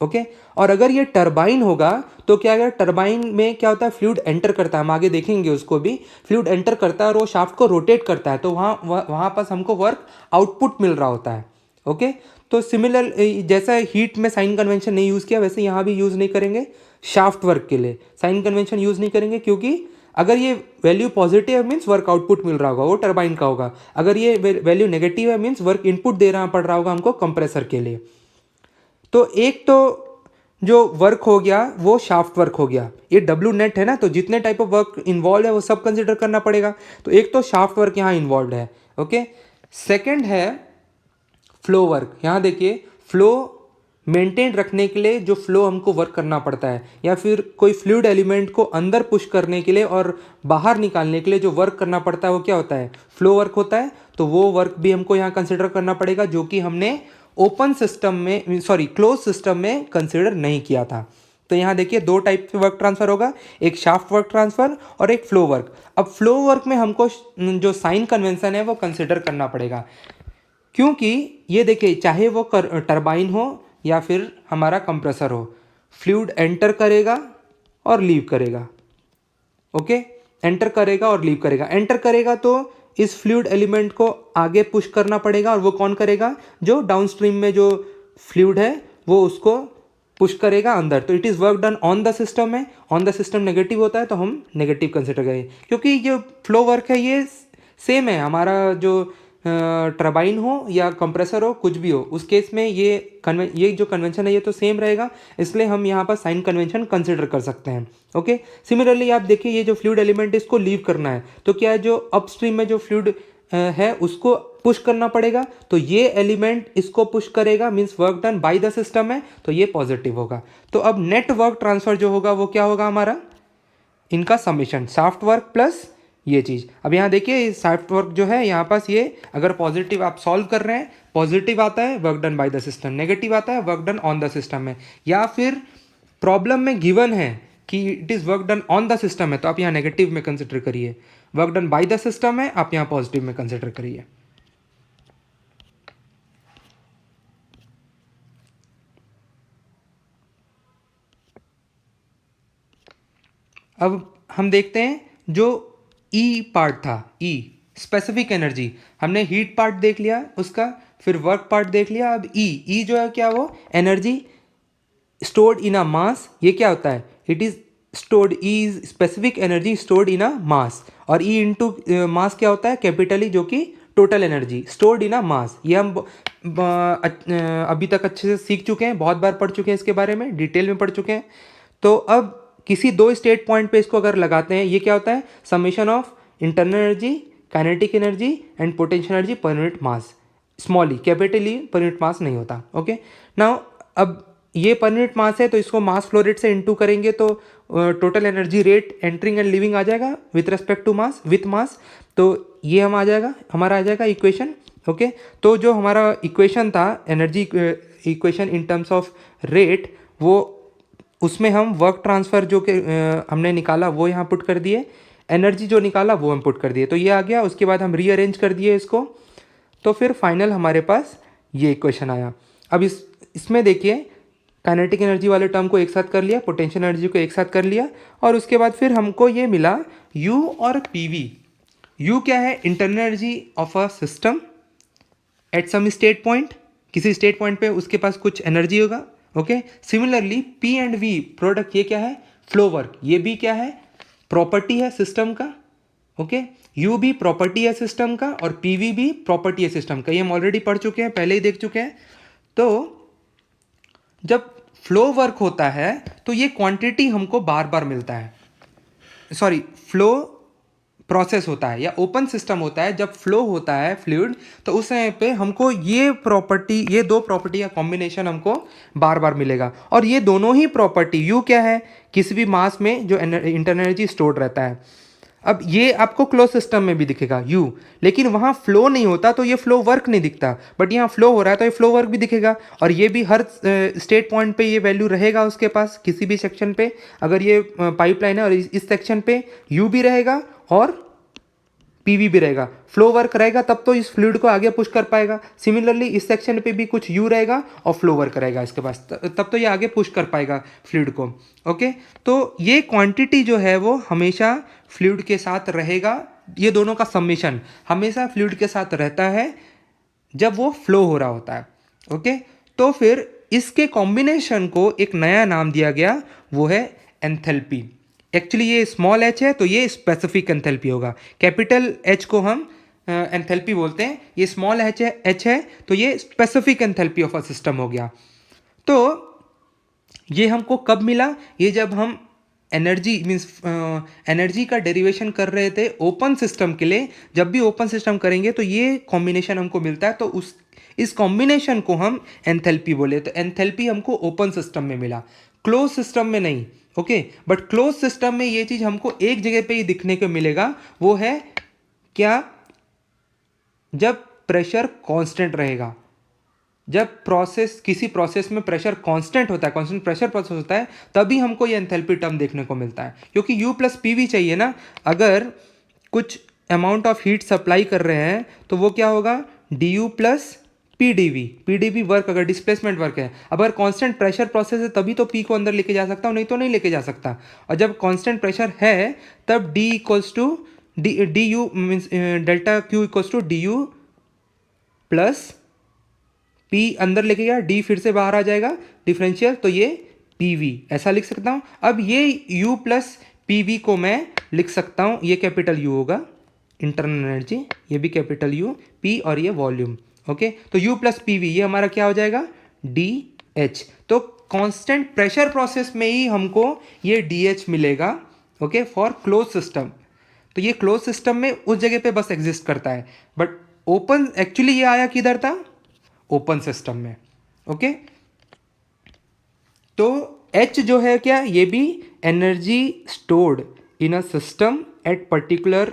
ओके, और अगर ये टरबाइन होगा तो क्या है, टरबाइन में क्या होता है, फ्लूइड एंटर करता है, हम आगे देखेंगे उसको भी, फ्लूइड एंटर करता है और वो शाफ्ट को रोटेट करता है, तो वहाँ पास हमको वर्क आउटपुट मिल रहा होता है। ओके, तो सिमिलर जैसा हीट में साइन कन्वेंशन नहीं यूज़ किया, वैसे यहाँ भी यूज़ नहीं करेंगे। शाफ्ट वर्क के लिए साइन कन्वेंशन यूज़ नहीं करेंगे, क्योंकि अगर ये वैल्यू पॉजिटिव है मीन्स वर्क आउटपुट मिल रहा होगा, वो टरबाइन का होगा। अगर ये वैल्यू नेगेटिव है मीन्स वर्क इनपुट दे रहा पड़ रहा होगा हमको कंप्रेसर के लिए। तो एक तो जो वर्क हो गया वो शाफ्ट वर्क हो गया, ये डब्ल्यू नेट है ना, तो जितने टाइप ऑफ वर्क इन्वॉल्व है वो सब कंसिडर करना पड़ेगा। तो एक तो शाफ्ट वर्क यहाँ इन्वॉल्व है। ओके, सेकेंड है फ्लो वर्क। यहाँ देखिए फ्लो मेंटेन रखने के लिए जो फ्लो हमको वर्क करना पड़ता है, या फिर कोई फ्लूइड एलिमेंट को अंदर पुश करने के लिए और बाहर निकालने के लिए जो वर्क करना पड़ता है वो क्या होता है, फ्लो वर्क होता है। तो वो वर्क भी हमको यहाँ कंसिडर करना पड़ेगा, जो कि हमने ओपन सिस्टम में क्लोज सिस्टम में कंसिडर नहीं किया था। तो यहाँ देखिए दो टाइप के वर्क ट्रांसफर होगा, एक शाफ्ट वर्क ट्रांसफर और एक फ्लो वर्क। अब फ्लो वर्क में हमको जो साइन कन्वेंशन है वो कंसिडर करना पड़ेगा, क्योंकि ये देखिए चाहे वो टरबाइन हो या फिर हमारा कंप्रेसर हो, फ्लूइड एंटर करेगा और लीव करेगा। ओके, एंटर करेगा और लीव करेगा। एंटर करेगा तो इस फ्लूइड एलिमेंट को आगे पुश करना पड़ेगा, और वो कौन करेगा, जो डाउनस्ट्रीम में जो फ्लूइड है वो उसको पुश करेगा अंदर। तो it is work done on the system है, ऑन द सिस्टम नेगेटिव होता है तो हम नेगेटिव कंसिडर करें, क्योंकि जो फ्लो वर्क है ये सेम है हमारा, जो टरबाइन हो या कंप्रेसर हो कुछ भी हो, उस केस में ये जो कन्वेंशन है ये तो सेम रहेगा, इसलिए हम यहाँ पर साइन कन्वेंशन कंसिडर कर सकते हैं। ओके, सिमिलरली आप देखिए ये जो फ्लूइड एलिमेंट इसको लीव करना है, तो क्या है, जो अपस्ट्रीम में जो फ्लूइड है उसको पुश करना पड़ेगा, तो ये एलिमेंट इसको पुश करेगा, means work done by the system है, तो ये पॉजिटिव होगा। तो अब नेट वर्क ट्रांसफर जो होगा वो क्या होगा हमारा, इनका समेशन, सॉफ्ट वर्क प्लस ये चीज़। अब यहाँ देखिए सॉफ्ट वर्क जो है यहाँ पास, ये अगर पॉजिटिव आप सॉल्व कर रहे हैं, पॉजिटिव आता है work done by the system, negative आता है work done on the system में, या फिर प्रॉब्लम में गिवन है कि it is work done on the system है, तो आप यहाँ नेगेटिव में कंसिडर करिए, work done by the system है आप यहाँ पॉजिटिव में कंसिडर करिए। अब हम देखते हैं जो ई पार्ट था, ई स्पेसिफिक एनर्जी, हमने हीट पार्ट देख लिया उसका, फिर वर्क पार्ट देख लिया। अब ई जो है क्या, वो एनर्जी स्टोर्ड इन अ मास, ये क्या होता है, it is stored, E is specific energy stored in a mass, और ई इंटू मास क्या होता है, कैपिटल ई, जो कि total energy stored in a मास। ये हम अभी तक अच्छे से सीख चुके हैं, बहुत बार पढ़ चुके हैं इसके बारे में, डिटेल में पढ़ चुके हैं। तो अब किसी दो स्टेट पॉइंट पे इसको अगर लगाते हैं, ये क्या होता है, summation of internal energy, kinetic energy and potential energy per unit mass, small E, capital E per unit mass नहीं होता। ओके, नाउ अब ये पर यूनिट मास है, तो इसको मास फ्लो रेट से इनटू करेंगे तो total energy rate entering and leaving आ जाएगा with respect to mass, with mass. तो ये हमारा आ जाएगा इक्वेशन। ओके, तो जो हमारा इक्वेशन था energy equation in terms of rate, वो उसमें हम वर्क ट्रांसफ़र जो कि हमने निकाला वो यहाँ पुट कर दिए, एनर्जी जो निकाला वो हम पुट कर दिए, तो ये आ गया। उसके बाद हम रीअरेंज कर दिए इसको, तो फिर फाइनल हमारे पास ये इक्वेशन आया। अब इसमें देखिए काइनेटिक एनर्जी वाले टर्म को एक साथ कर लिया, पोटेंशियल एनर्जी को एक साथ कर लिया, और उसके बाद फिर हमको ये मिला U और PV। U क्या है, internal energy of a system at some state point, किसी स्टेट पॉइंट पे उसके पास कुछ एनर्जी होगा। Okay, similarly P and V product, ये क्या है, फ्लो वर्क, ये भी क्या है, प्रॉपर्टी है सिस्टम का। ओके, U भी प्रॉपर्टी है सिस्टम का और PV भी प्रॉपर्टी है सिस्टम का, ये हम ऑलरेडी पढ़ चुके हैं, पहले ही देख चुके हैं। तो जब फ्लो वर्क होता है तो ये क्वांटिटी हमको बार बार मिलता है, फ्लो प्रोसेस होता है या ओपन सिस्टम होता है, जब फ्लो होता है फ्लूइड, तो उस समय पे हमको ये दो प्रॉपर्टी का कॉम्बिनेशन हमको बार बार मिलेगा। और ये दोनों ही प्रॉपर्टी, यू क्या है, किसी भी मास में जो इंटरनल एनर्जी स्टोर्ड रहता है। अब ये आपको क्लोज सिस्टम में भी दिखेगा यू, लेकिन वहाँ फ्लो नहीं होता तो ये फ्लो वर्क नहीं दिखता, बट यहाँ फ्लो हो रहा है तो ये फ्लो वर्क भी दिखेगा। और ये भी हर स्टेट पॉइंट पे ये वैल्यू रहेगा उसके पास, किसी भी सेक्शन पे, अगर ये पाइपलाइन है और इस सेक्शन पे यू भी रहेगा और पीवी भी रहेगा, फ्लो वर्क रहेगा तब तो इस फ्लूइड को आगे पुश कर पाएगा। सिमिलरली इस सेक्शन पे भी कुछ यू रहेगा और फ्लो वर्क रहेगा इसके पास, तब तो ये आगे पुश कर पाएगा फ्लूइड को। ओके, तो ये क्वांटिटी जो है वो हमेशा फ्लूइड के साथ रहेगा, ये दोनों का समेशन हमेशा फ्लूइड के साथ रहता है जब वो फ्लो हो रहा होता है। ओके, तो फिर इसके कॉम्बिनेशन को एक नया नाम दिया गया, वो है एंथैल्पी। एक्चुअली ये स्मॉल h है तो ये स्पेसिफिक एंथैल्पी होगा, कैपिटल H को हम एंथैल्पी बोलते हैं, ये स्मॉल h है तो ये specific enthalpy of a system हो गया। तो ये हमको कब मिला, ये जब हम एनर्जी मीन्स एनर्जी का डेरिवेशन कर रहे थे ओपन सिस्टम के लिए, जब भी ओपन सिस्टम करेंगे तो ये कॉम्बिनेशन हमको मिलता है, तो उस इस कॉम्बिनेशन को हम एंथैल्पी बोले। तो एंथैल्पी हमको ओपन सिस्टम में मिला, क्लोज सिस्टम में नहीं। ओके, बट क्लोज सिस्टम में ये चीज़ हमको एक जगह पे ही दिखने को मिलेगा, वो है क्या, जब प्रेशर कांस्टेंट रहेगा। जब किसी प्रोसेस में प्रेशर कांस्टेंट होता है, कांस्टेंट प्रेशर प्रोसेस होता है, तभी हमको ये एंथैल्पी टर्म देखने को मिलता है, क्योंकि U प्लस पी वी चाहिए ना। अगर कुछ अमाउंट ऑफ हीट सप्लाई कर रहे हैं तो वो क्या होगा, D U plus P D V. P D V work, अगर डिस्प्लेसमेंट वर्क है, अगर कांस्टेंट प्रेशर प्रोसेस है तभी तो पी को अंदर लेके जा सकता हूँ, नहीं तो नहीं लेके जा सकता। और जब कांस्टेंट प्रेशर है तब D equals to D U means delta Q equals to D U plus P अंदर लेके गया, D फिर से बाहर आ जाएगा डिफरेंशियल, तो ये PV ऐसा लिख सकता हूँ। अब ये U प्लस PV को मैं लिख सकता हूँ, ये कैपिटल U होगा इंटरनल एनर्जी, ये भी कैपिटल U, P और ये वॉल्यूम। ओके, तो U प्लस PV ये हमारा क्या हो जाएगा, DH। तो कांस्टेंट प्रेशर प्रोसेस में ही हमको ये DH मिलेगा। Okay, for close system. तो ये क्लोज सिस्टम में उस जगह पे बस एग्जिस्ट करता है, बट ओपन एक्चुअली ये आया किधर था, ओपन सिस्टम में। ओके, तो H जो है क्या, ये भी energy stored in a system at particular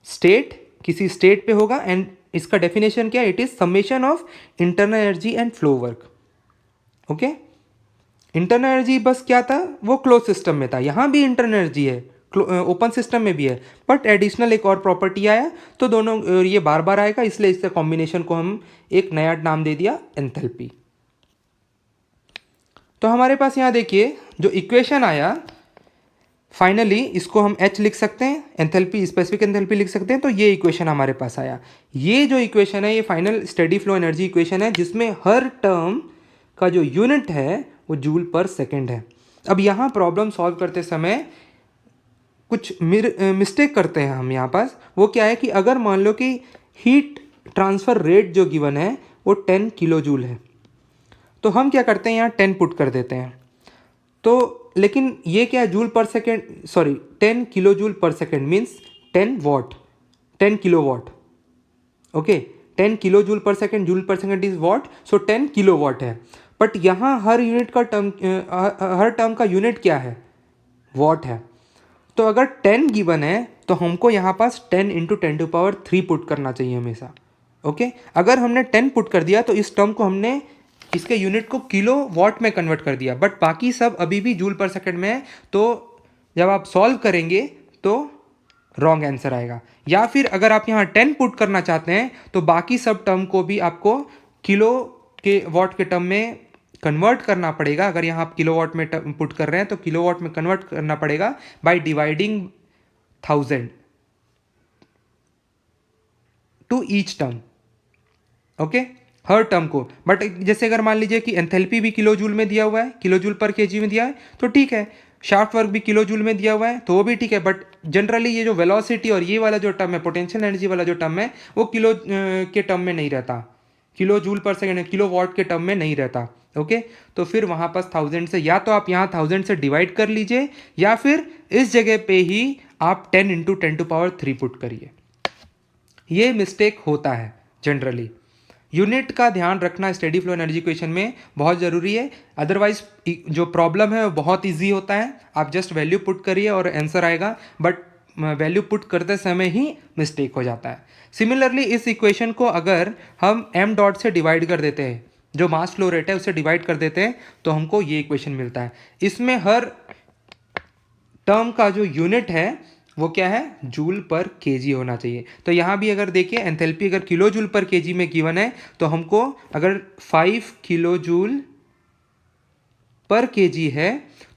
state, किसी स्टेट पे होगा। एंड इसका डेफिनेशन क्या, it is summation of internal energy and flow work. Okay, internal energy बस क्या था, वो क्लोज सिस्टम में था, यहाँ भी इंटरनल एनर्जी है, ओपन सिस्टम में भी है, बट एडिशनल एक और प्रॉपर्टी आया, तो दोनों ये बार बार आएगा, इसलिए इससे कॉम्बिनेशन को हम एक नया नाम दे दिया एंथैल्पी। तो हमारे पास यहाँ देखिए जो इक्वेशन आया, फाइनली इसको हम H लिख सकते हैं, एंथैल्पी स्पेसिफिक एंथैल्पी लिख सकते हैं, तो ये इक्वेशन हमारे पास आया। ये जो इक्वेशन है ये final steady flow energy equation है, जिसमें हर टर्म का जो यूनिट है वो जूल पर सेकेंड है। अब यहाँ प्रॉब्लम सॉल्व करते समय कुछ मिस्टेक करते हैं हम यहाँ पास। वो क्या है कि अगर मान लो कि हीट ट्रांसफ़र रेट जो गिवन है वो 10 किलो जूल है, तो हम क्या करते हैं, यहाँ 10 पुट कर देते हैं। तो लेकिन ये क्या है, जूल पर सेकेंड, सॉरी 10 किलो जूल पर second means 10 what, 10 kilo watt. Okay, 10 kilo joule पर second is what, so 10 kilo watt है। बट यहाँ हर यूनिट का हर टर्म का यूनिट क्या है, वॉट है। तो अगर 10 गिवन है तो हमको यहाँ पास 10 इंटू 10⁻³ पुट करना चाहिए हमेशा। ओके, अगर हमने 10 पुट कर दिया तो इस टर्म को हमने इसके यूनिट को किलो वॉट में कन्वर्ट कर दिया, बट बाकी सब अभी भी जूल पर सेकंड में है। तो जब आप सॉल्व करेंगे तो रॉन्ग आंसर आएगा। या फिर अगर आप यहाँ 10 पुट करना चाहते हैं तो बाकी सब टर्म को भी आपको किलो के वॉट के टर्म में कन्वर्ट करना पड़ेगा। अगर यहाँ आप किलोवाट में पुट कर रहे हैं तो किलोवाट में कन्वर्ट करना पड़ेगा by dividing 1000 to each term. Okay, हर टर्म को। बट जैसे अगर मान लीजिए कि एंथैल्पी भी किलो जूल में दिया हुआ है, किलो जूल पर केजी में दिया है तो ठीक है, शाफ्ट वर्क भी किलो जूल में दिया हुआ है तो वो भी ठीक है। बट जनरली ये जो वेलोसिटी और ये वाला जो टर्म है, पोटेंशियल एनर्जी वाला जो टर्म है, वो किलो के टर्म में नहीं रहता, किलो जूल पर सेकेंड, किलो वॉट के टर्म में नहीं रहता। ओके, तो फिर वहाँ पास 1000 से, या तो आप यहाँ 1000 से डिवाइड कर लीजिए या फिर इस जगह पे ही आप 10 इंटू 10⁻³ पुट करिए। ये मिस्टेक होता है जनरली। यूनिट का ध्यान रखना स्टेडी फ्लो एनर्जी इक्वेशन में बहुत ज़रूरी है, अदरवाइज जो प्रॉब्लम है वो बहुत ईजी होता है। आप जस्ट वैल्यू पुट करिए और आंसर आएगा, बट वैल्यू पुट करते समय ही मिस्टेक हो जाता है। सिमिलरली इस इक्वेशन को अगर हम m डॉट से डिवाइड कर देते हैं, जो मास फ्लो रेट है उससे डिवाइड कर देते हैं, तो हमको ये इक्वेशन मिलता है। इसमें हर टर्म का जो यूनिट है वो क्या है, जूल पर केजी होना चाहिए। तो यहाँ भी अगर देखिए एंथैल्पी अगर किलो जूल पर केजी में गिवन है तो हमको अगर 5 किलो जूल पर केजी है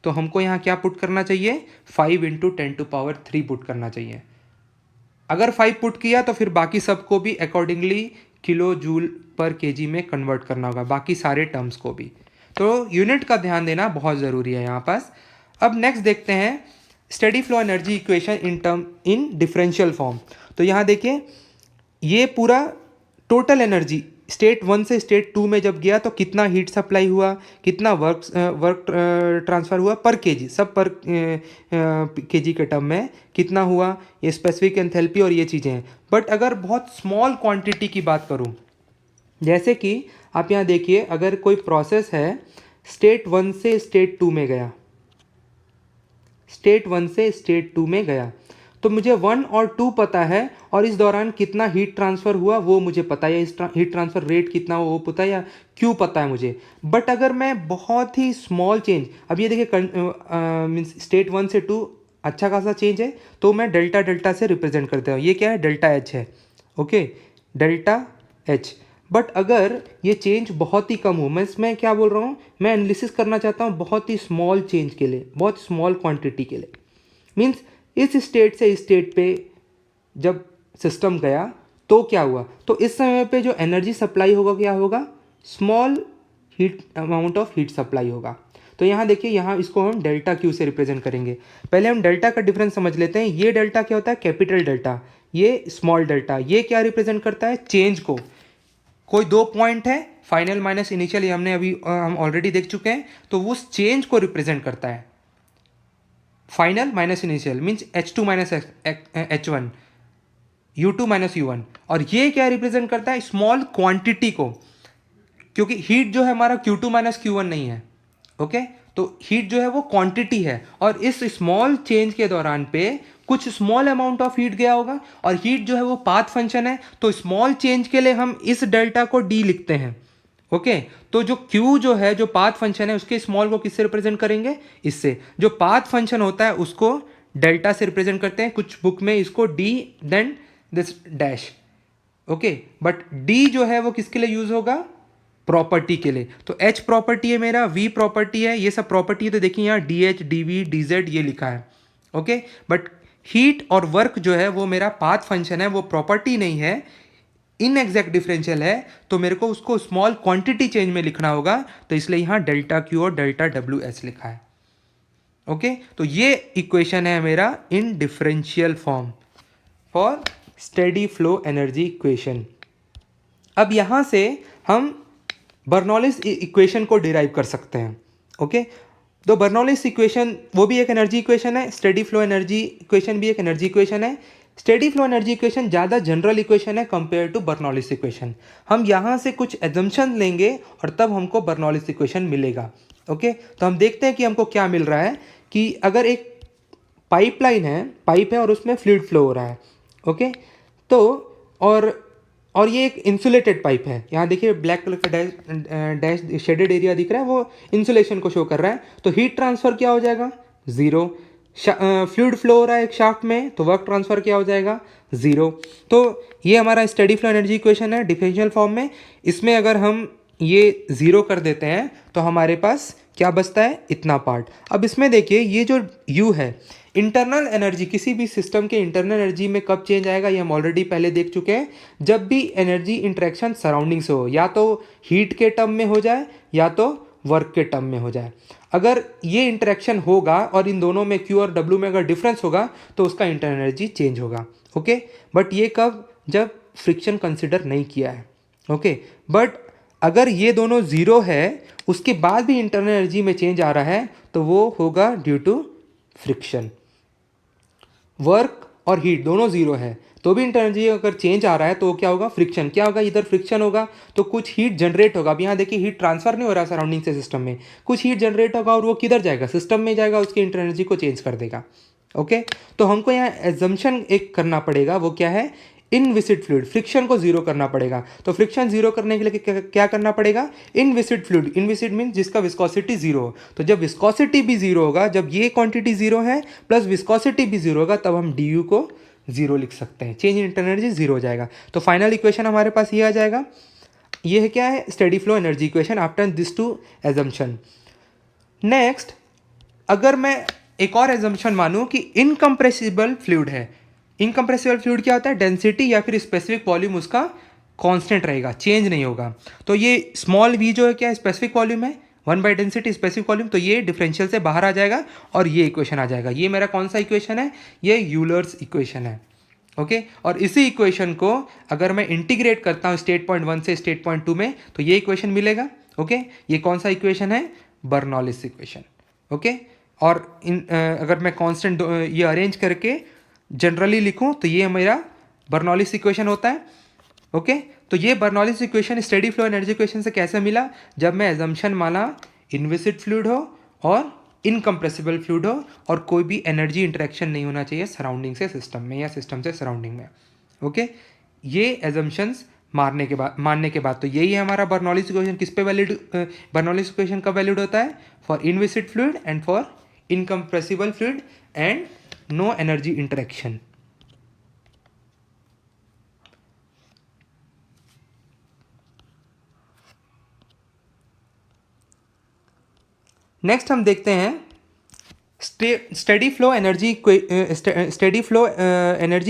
तो हमको यहाँ क्या पुट करना चाहिए, 5 इंटू 10⁻³ पुट करना चाहिए। अगर 5 पुट किया तो फिर बाकी सबको भी अकॉर्डिंगली किलो जूल पर केजी में कन्वर्ट करना होगा, बाकी सारे टर्म्स को भी। तो यूनिट का ध्यान देना बहुत ज़रूरी है यहाँ पास। अब नेक्स्ट देखते हैं steady flow energy equation in differential form. तो यहाँ देखिए ये पूरा टोटल एनर्जी स्टेट 1 से स्टेट 2 में जब गया तो कितना हीट सप्लाई हुआ, कितना वर्क ट्रांसफ़र हुआ पर केजी, सब पर केजी के टर्म में कितना हुआ, ये स्पेसिफिक एंथैल्पी और ये चीज़ें हैं। बट अगर बहुत स्मॉल क्वांटिटी की बात करूँ, जैसे कि आप यहाँ देखिए, अगर कोई प्रोसेस है स्टेट 1 से स्टेट 2 में गया, स्टेट 1 से स्टेट 2 में गया, तो मुझे 1 और 2 पता है और इस दौरान कितना हीट ट्रांसफ़र हुआ वो मुझे पता है, या इस हीट ट्रांसफ़र रेट कितना हुआ वो पता है, या क्यों पता है मुझे। बट अगर मैं बहुत ही स्मॉल चेंज, अब ये देखिए मीन्स स्टेट 1 से 2 अच्छा खासा चेंज है, तो मैं डेल्टा डेल्टा से रिप्रेजेंट करता हूँ। ये क्या है, डेल्टा एच है, ओके, डेल्टा एच। बट अगर ये चेंज बहुत ही कम हो, मैं क्या बोल रहा हूँ, मैं एनालिसिस करना चाहता हूँ बहुत ही स्मॉल चेंज के लिए, बहुत स्मॉल क्वांटिटी के लिए। मीन्स इस स्टेट से इस स्टेट पे जब सिस्टम गया तो क्या हुआ, तो इस समय पे जो एनर्जी सप्लाई होगा क्या होगा, small heat amount of heat supply होगा। तो यहाँ देखिए, यहाँ इसको हम डेल्टा क्यू से रिप्रेजेंट करेंगे। पहले हम डेल्टा का डिफरेंस समझ लेते हैं। ये डेल्टा क्या होता है, कैपिटल डेल्टा, ये स्मॉल डेल्टा। ये क्या रिप्रेजेंट करता है, चेंज को। कोई दो पॉइंट है, फाइनल माइनस इनिशियल, ये हमने अभी हम ऑलरेडी देख चुके हैं, तो वो उस चेंज को रिप्रेजेंट करता है। Final minus initial means H2 minus H1, U2 minus U1। और ये क्या रिप्रेजेंट करता है, स्मॉल क्वांटिटी को, क्योंकि हीट जो है हमारा Q2 माइनस Q1 नहीं है, ओके। तो हीट जो है वो क्वांटिटी है, और इस स्मॉल चेंज के दौरान पे कुछ स्मॉल अमाउंट ऑफ हीट गया होगा, और हीट जो है वो पाथ फंक्शन है, तो स्मॉल चेंज के लिए हम इस डेल्टा को डी लिखते हैं, ओके। तो जो Q जो है, जो पाथ फंक्शन है, उसके स्मॉल को किससे रिप्रेजेंट करेंगे, इससे। जो पाथ फंक्शन होता है उसको डेल्टा से रिप्रेजेंट करते हैं, कुछ बुक में इसको D then this dash, okay. But D जो है वो किसके लिए यूज होगा, प्रॉपर्टी के लिए। तो H प्रॉपर्टी है मेरा, V प्रॉपर्टी है, ये सब प्रॉपर्टी है। तो देखिए यहाँ DH DV DZ ये लिखा है, ओके। बट हीट और वर्क जो है वो मेरा पाथ फंक्शन है, वो प्रॉपर्टी नहीं है, इनएग्जैक्ट डिफरेंशियल है, तो मेरे को उसको स्मॉल क्वांटिटी चेंज में लिखना होगा, तो इसलिए यहाँ डेल्टा क्यू और डेल्टा डब्ल्यू एस लिखा है, ओके। तो ये इक्वेशन है मेरा इन differential form for steady flow energy equation. अब यहाँ से हम बर्नौलिस इक्वेशन को डिराइव कर सकते हैं, ओके। तो बर्नौलिस इक्वेशन वो भी एक एनर्जी इक्वेशन है, स्टेडी फ्लो एनर्जी इक्वेशन भी एक एनर्जी इक्वेशन है। स्टेडी फ्लो एनर्जी इक्वेशन ज़्यादा जनरल इक्वेशन है कंपेयर टू बर्नौलिस इक्वेशन। हम यहाँ से कुछ एजम्पशन लेंगे और तब हमको बर्नौलिस इक्वेशन मिलेगा, ओके। तो हम देखते हैं कि हमको क्या मिल रहा है, कि अगर एक पाइपलाइन है, पाइप है और उसमें फ्लूइड फ्लो हो रहा है, ओके। तो और ये एक इंसुलेटेड पाइप है। यहाँ देखिए ब्लैक कलर का डैश शेडेड एरिया दिख रहा है, वो इंसुलेशन को शो कर रहा है। तो हीट ट्रांसफर क्या हो जाएगा, जीरो। फ्लूइड फ्लो हो रहा है एक शाफ्ट में, तो वर्क ट्रांसफर क्या हो जाएगा, जीरो। तो ये हमारा स्टेडी फ्लो एनर्जी इक्वेशन है डिफरेंशियल फॉर्म में। इसमें अगर हम ये जीरो कर देते हैं तो हमारे पास क्या बचता है, इतना पार्ट। अब इसमें देखिए ये जो U है, इंटरनल एनर्जी, किसी भी सिस्टम के इंटरनल एनर्जी में कब चेंज आएगा, ये हम ऑलरेडी पहले देख चुके हैं। जब भी एनर्जी इंटरेक्शन सराउंडिंग से हो, या तो हीट के टर्म में हो जाए या तो वर्क के टर्म में हो जाए। अगर ये इंटरेक्शन होगा और इन दोनों में Q और W में अगर डिफरेंस होगा तो उसका इंटरनल एनर्जी चेंज होगा, ओके। बट ये कब, जब फ्रिक्शन कंसिडर नहीं किया है, ओके। बट अगर ये दोनों जीरो है, उसके बाद भी इंटरनल एनर्जी में चेंज आ रहा है, तो वो होगा ड्यू टू फ्रिक्शन। वर्क और हीट दोनों जीरो है, तो भी इंटरनल एनर्जी अगर चेंज आ रहा है तो क्या होगा, फ्रिक्शन। क्या होगा, इधर फ्रिक्शन होगा तो कुछ हीट जनरेट होगा। अब यहाँ देखिए हीट ट्रांसफर नहीं हो रहा सराउंडिंग से सिस्टम में, कुछ हीट जनरेट होगा और वो किधर जाएगा, सिस्टम में जाएगा, उसकी इंटरनल एनर्जी को चेंज कर देगा, ओके। तो हमको यहाँ एजम्पशन एक करना पड़ेगा, वो क्या है, इनविसिड फ्लूइड, फ्रिक्शन को जीरो करना पड़ेगा। तो फ्रिक्शन जीरो करने के लिए क्या करना पड़ेगा, इनविसिड फ्लूइड। इनविसिड मीन जिसका विस्कोसिटी जीरो हो। तो जब विस्कोसिटी भी जीरो होगा, जब ये क्वांटिटी जीरो है प्लस विस्कोसिटी भी जीरो होगा, तब हम डी को जीरो लिख सकते हैं, change in internal energy zero हो जाएगा। तो फाइनल इक्वेशन हमारे पास ये आ जाएगा। ये है क्या है, steady flow energy equation after this two assumption. Next, अगर मैं एक और एजम्पशन मानूं कि इनकम्प्रेसिबल फ्लूइड है। इनकम्प्रेसिबल फ्लूइड क्या होता है, डेंसिटी या फिर स्पेसिफिक वॉल्यूम उसका कांस्टेंट रहेगा, चेंज नहीं होगा। तो ये स्मॉल v जो है क्या है, स्पेसिफिक वॉल्यूम है, 1 डेंसिटी स्पेसिफिक वॉल्यूम। तो ये डिफरेंशियल से बाहर आ जाएगा और ये इक्वेशन आ जाएगा। ये मेरा कौन सा इक्वेशन है, ये यूलर्स इक्वेशन है, ओके और इसी इक्वेशन को अगर मैं इंटीग्रेट करता हूँ स्टेट पॉइंट 1 से स्टेट पॉइंट 2 में तो ये इक्वेशन मिलेगा। ओके ये कौन सा इक्वेशन है? Bernoulli's equation. ओके और अगर मैं कांस्टेंट ये अरेंज करके जनरली लिखूं तो ये मेरा बर्नौलिस इक्वेशन होता है। ओके तो ये Bernoulli's equation steady flow energy equation से कैसे मिला? जब मैं एजम्पशन माना इनविसिड फ्लूइड हो और इनकम्प्रेसिबल फ्लूइड हो और कोई भी एनर्जी इंटरेक्शन नहीं होना चाहिए सराउंडिंग से सिस्टम में या सिस्टम से सराउंडिंग में। ओके ये एजम्पशंस मानने के बाद तो यही है हमारा बर्नौलिस इक्वेशन। किस पे वैलिड बर्नौलिस इक्वेशन का वैलिड होता है? For inviscid fluid and for incompressible fluid and no energy interaction. Next हम देखते हैं स्टेडी फ्लो एनर्जी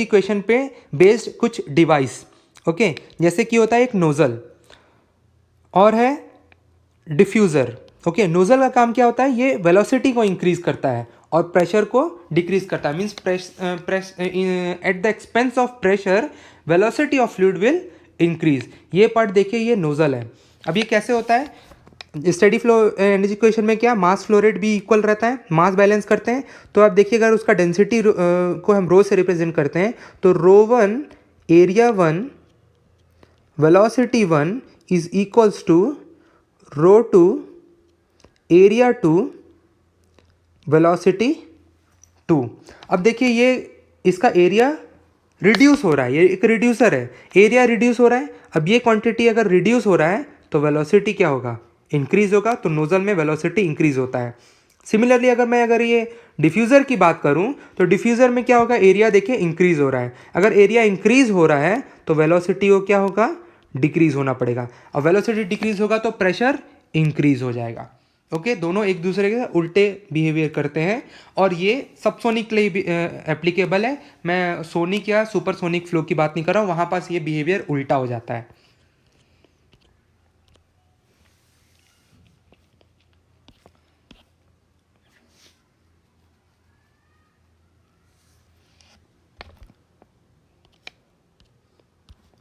इक्वेशन पे बेस्ड कुछ डिवाइस। ओके जैसे कि होता है एक नोज़ल और है डिफ्यूज़र। ओके नोज़ल का काम क्या होता है? ये वेलोसिटी को इंक्रीज करता है और प्रेशर को डिक्रीज करता है। Means at the expense of pressure velocity of fluid will increase. ये पार्ट देखिए ये नोज़ल है। अब ये कैसे होता है? स्टेडी फ्लो एनर्जी इक्वेशन में क्या मास फ्लो रेट भी इक्वल रहता है, मास बैलेंस करते हैं। तो आप देखिए अगर उसका डेंसिटी को हम रो से रिप्रेजेंट करते हैं तो rho 1 area 1 velocity 1 is equals to rho 2 area 2 velocity 2। अब देखिए ये इसका एरिया रिड्यूस हो रहा है, ये एक रिड्यूसर है, एरिया रिड्यूस हो रहा है। अब ये क्वांटिटी अगर रिड्यूस हो रहा है तो वेलोसिटी क्या होगा? इंक्रीज होगा। तो नोजल में वेलोसिटी इंक्रीज होता है। सिमिलरली अगर ये डिफ्यूज़र की बात करूं तो डिफ्यूज़र में क्या होगा? एरिया देखिए इंक्रीज हो रहा है। अगर एरिया इंक्रीज हो रहा है तो वेलोसिटी को क्या होगा? डिक्रीज होना पड़ेगा। और वेलोसिटी डिक्रीज होगा तो प्रेशर इंक्रीज हो जाएगा। ओके दोनों एक दूसरे के उल्टे बिहेवियर करते हैं और ये सबसोनिक के लिए भी एप्लीकेबल है। मैं सोनिक या सुपरसोनिक फ्लो की बात नहीं कर रहा हूँ, वहाँ पास ये बिहेवियर उल्टा हो जाता है।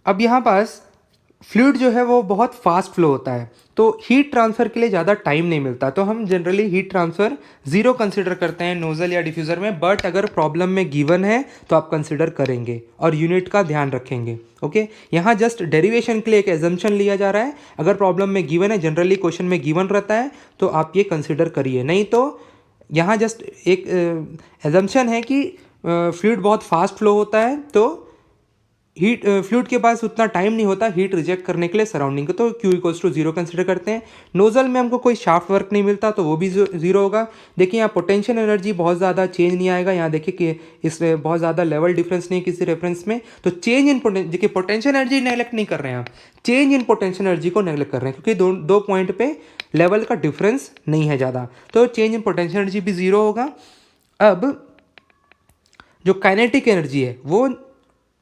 अब यहाँ पास फ्लूइड जो है वो बहुत फास्ट फ्लो होता है तो हीट ट्रांसफ़र के लिए ज़्यादा टाइम नहीं मिलता। तो हम generally heat transfer zero consider करते हैं नोज़ल या डिफ्यूज़र में। बट अगर प्रॉब्लम में गिवन है तो आप कंसिडर करेंगे और यूनिट का ध्यान रखेंगे। ओके यहाँ जस्ट डेरिवेशन के लिए एक एजम्पशन लिया जा रहा है। अगर प्रॉब्लम में गिवन है, जनरली क्वेश्चन में गिवन रहता है तो आप ये कंसिडर करिए। नहीं तो यहाँ जस्ट एक एजम्पशन है कि फ्लूइड बहुत फास्ट फ्लो होता है तो हीट फ्लूइड के पास उतना टाइम नहीं होता हीट रिजेक्ट करने के लिए सराउंडिंग को, तो Q=0 कंसिडर करते हैं। नोजल में हमको कोई शाफ्ट वर्क नहीं मिलता तो वो भी जीरो होगा। देखिए यहाँ पोटेंशियल एनर्जी बहुत ज़्यादा चेंज नहीं आएगा। यहाँ देखिए कि इसमें बहुत ज़्यादा लेवल डिफरेंस नहीं है किसी रेफरेंस में। तो चेंज इन देखिए पोटेंशियल एनर्जी नेगलेक्ट नहीं कर रहे हैं आप, चेंज इन पोटेंशियल एनर्जी को नेगलेक्ट कर रहे हैं क्योंकि दो पॉइंट पे लेवल का डिफरेंस नहीं है ज़्यादा। तो चेंज इन पोटेंशियल एनर्जी भी ज़ीरो होगा। अब जो काइनेटिक एनर्जी है वो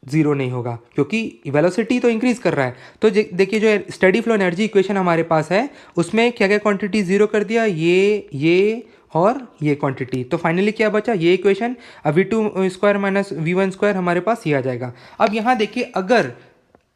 जीरो नहीं होगा क्योंकि वेलोसिटी तो इंक्रीज कर रहा है। तो देखिए जो स्टेडी फ्लो एनर्जी इक्वेशन हमारे पास है उसमें क्या क्या क्वांटिटी जीरो कर दिया, ये और ये क्वांटिटी। तो फाइनली क्या बचा? ये इक्वेशन। अब V2² माइनस V1² हमारे पास ये आ जाएगा। अब यहाँ देखिए अगर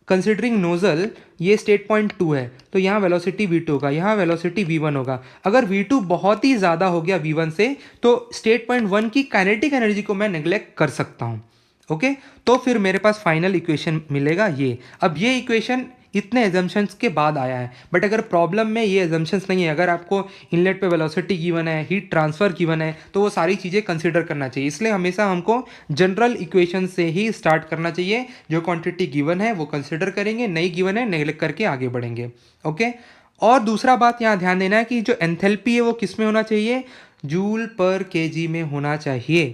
कंसिडरिंग नोजल ये स्टेट पॉइंट 2 है तो यहाँ वेलोसिटी V2 होगा, यहाँ वेलोसिटी V1 होगा। अगर V2 बहुत ही ज़्यादा हो गया V1 से तो स्टेट पॉइंट 1 की काइनेटिक एनर्जी को मैं नेग्लेक्ट कर सकता हूँ। ओके तो फिर मेरे पास फाइनल इक्वेशन मिलेगा ये। अब ये इक्वेशन इतने एजम्पशंस के बाद आया है बट अगर प्रॉब्लम में ये एजम्पशंस नहीं है, अगर आपको इनलेट पे वेलोसिटी गिवन है, हीट ट्रांसफ़र गिवन है तो वो सारी चीज़ें कंसिडर करना चाहिए। इसलिए हमेशा हमको जनरल इक्वेशन से ही स्टार्ट करना चाहिए। जो क्वांटिटी गिवन है वो कंसिडर करेंगे, नहीं गिवन है नेग्लेक्ट करके आगे बढ़ेंगे। ओके और दूसरा बात यहाँ ध्यान देना है कि जो एंथैल्पी है वो किस में होना चाहिए? जूल पर केजी में होना चाहिए।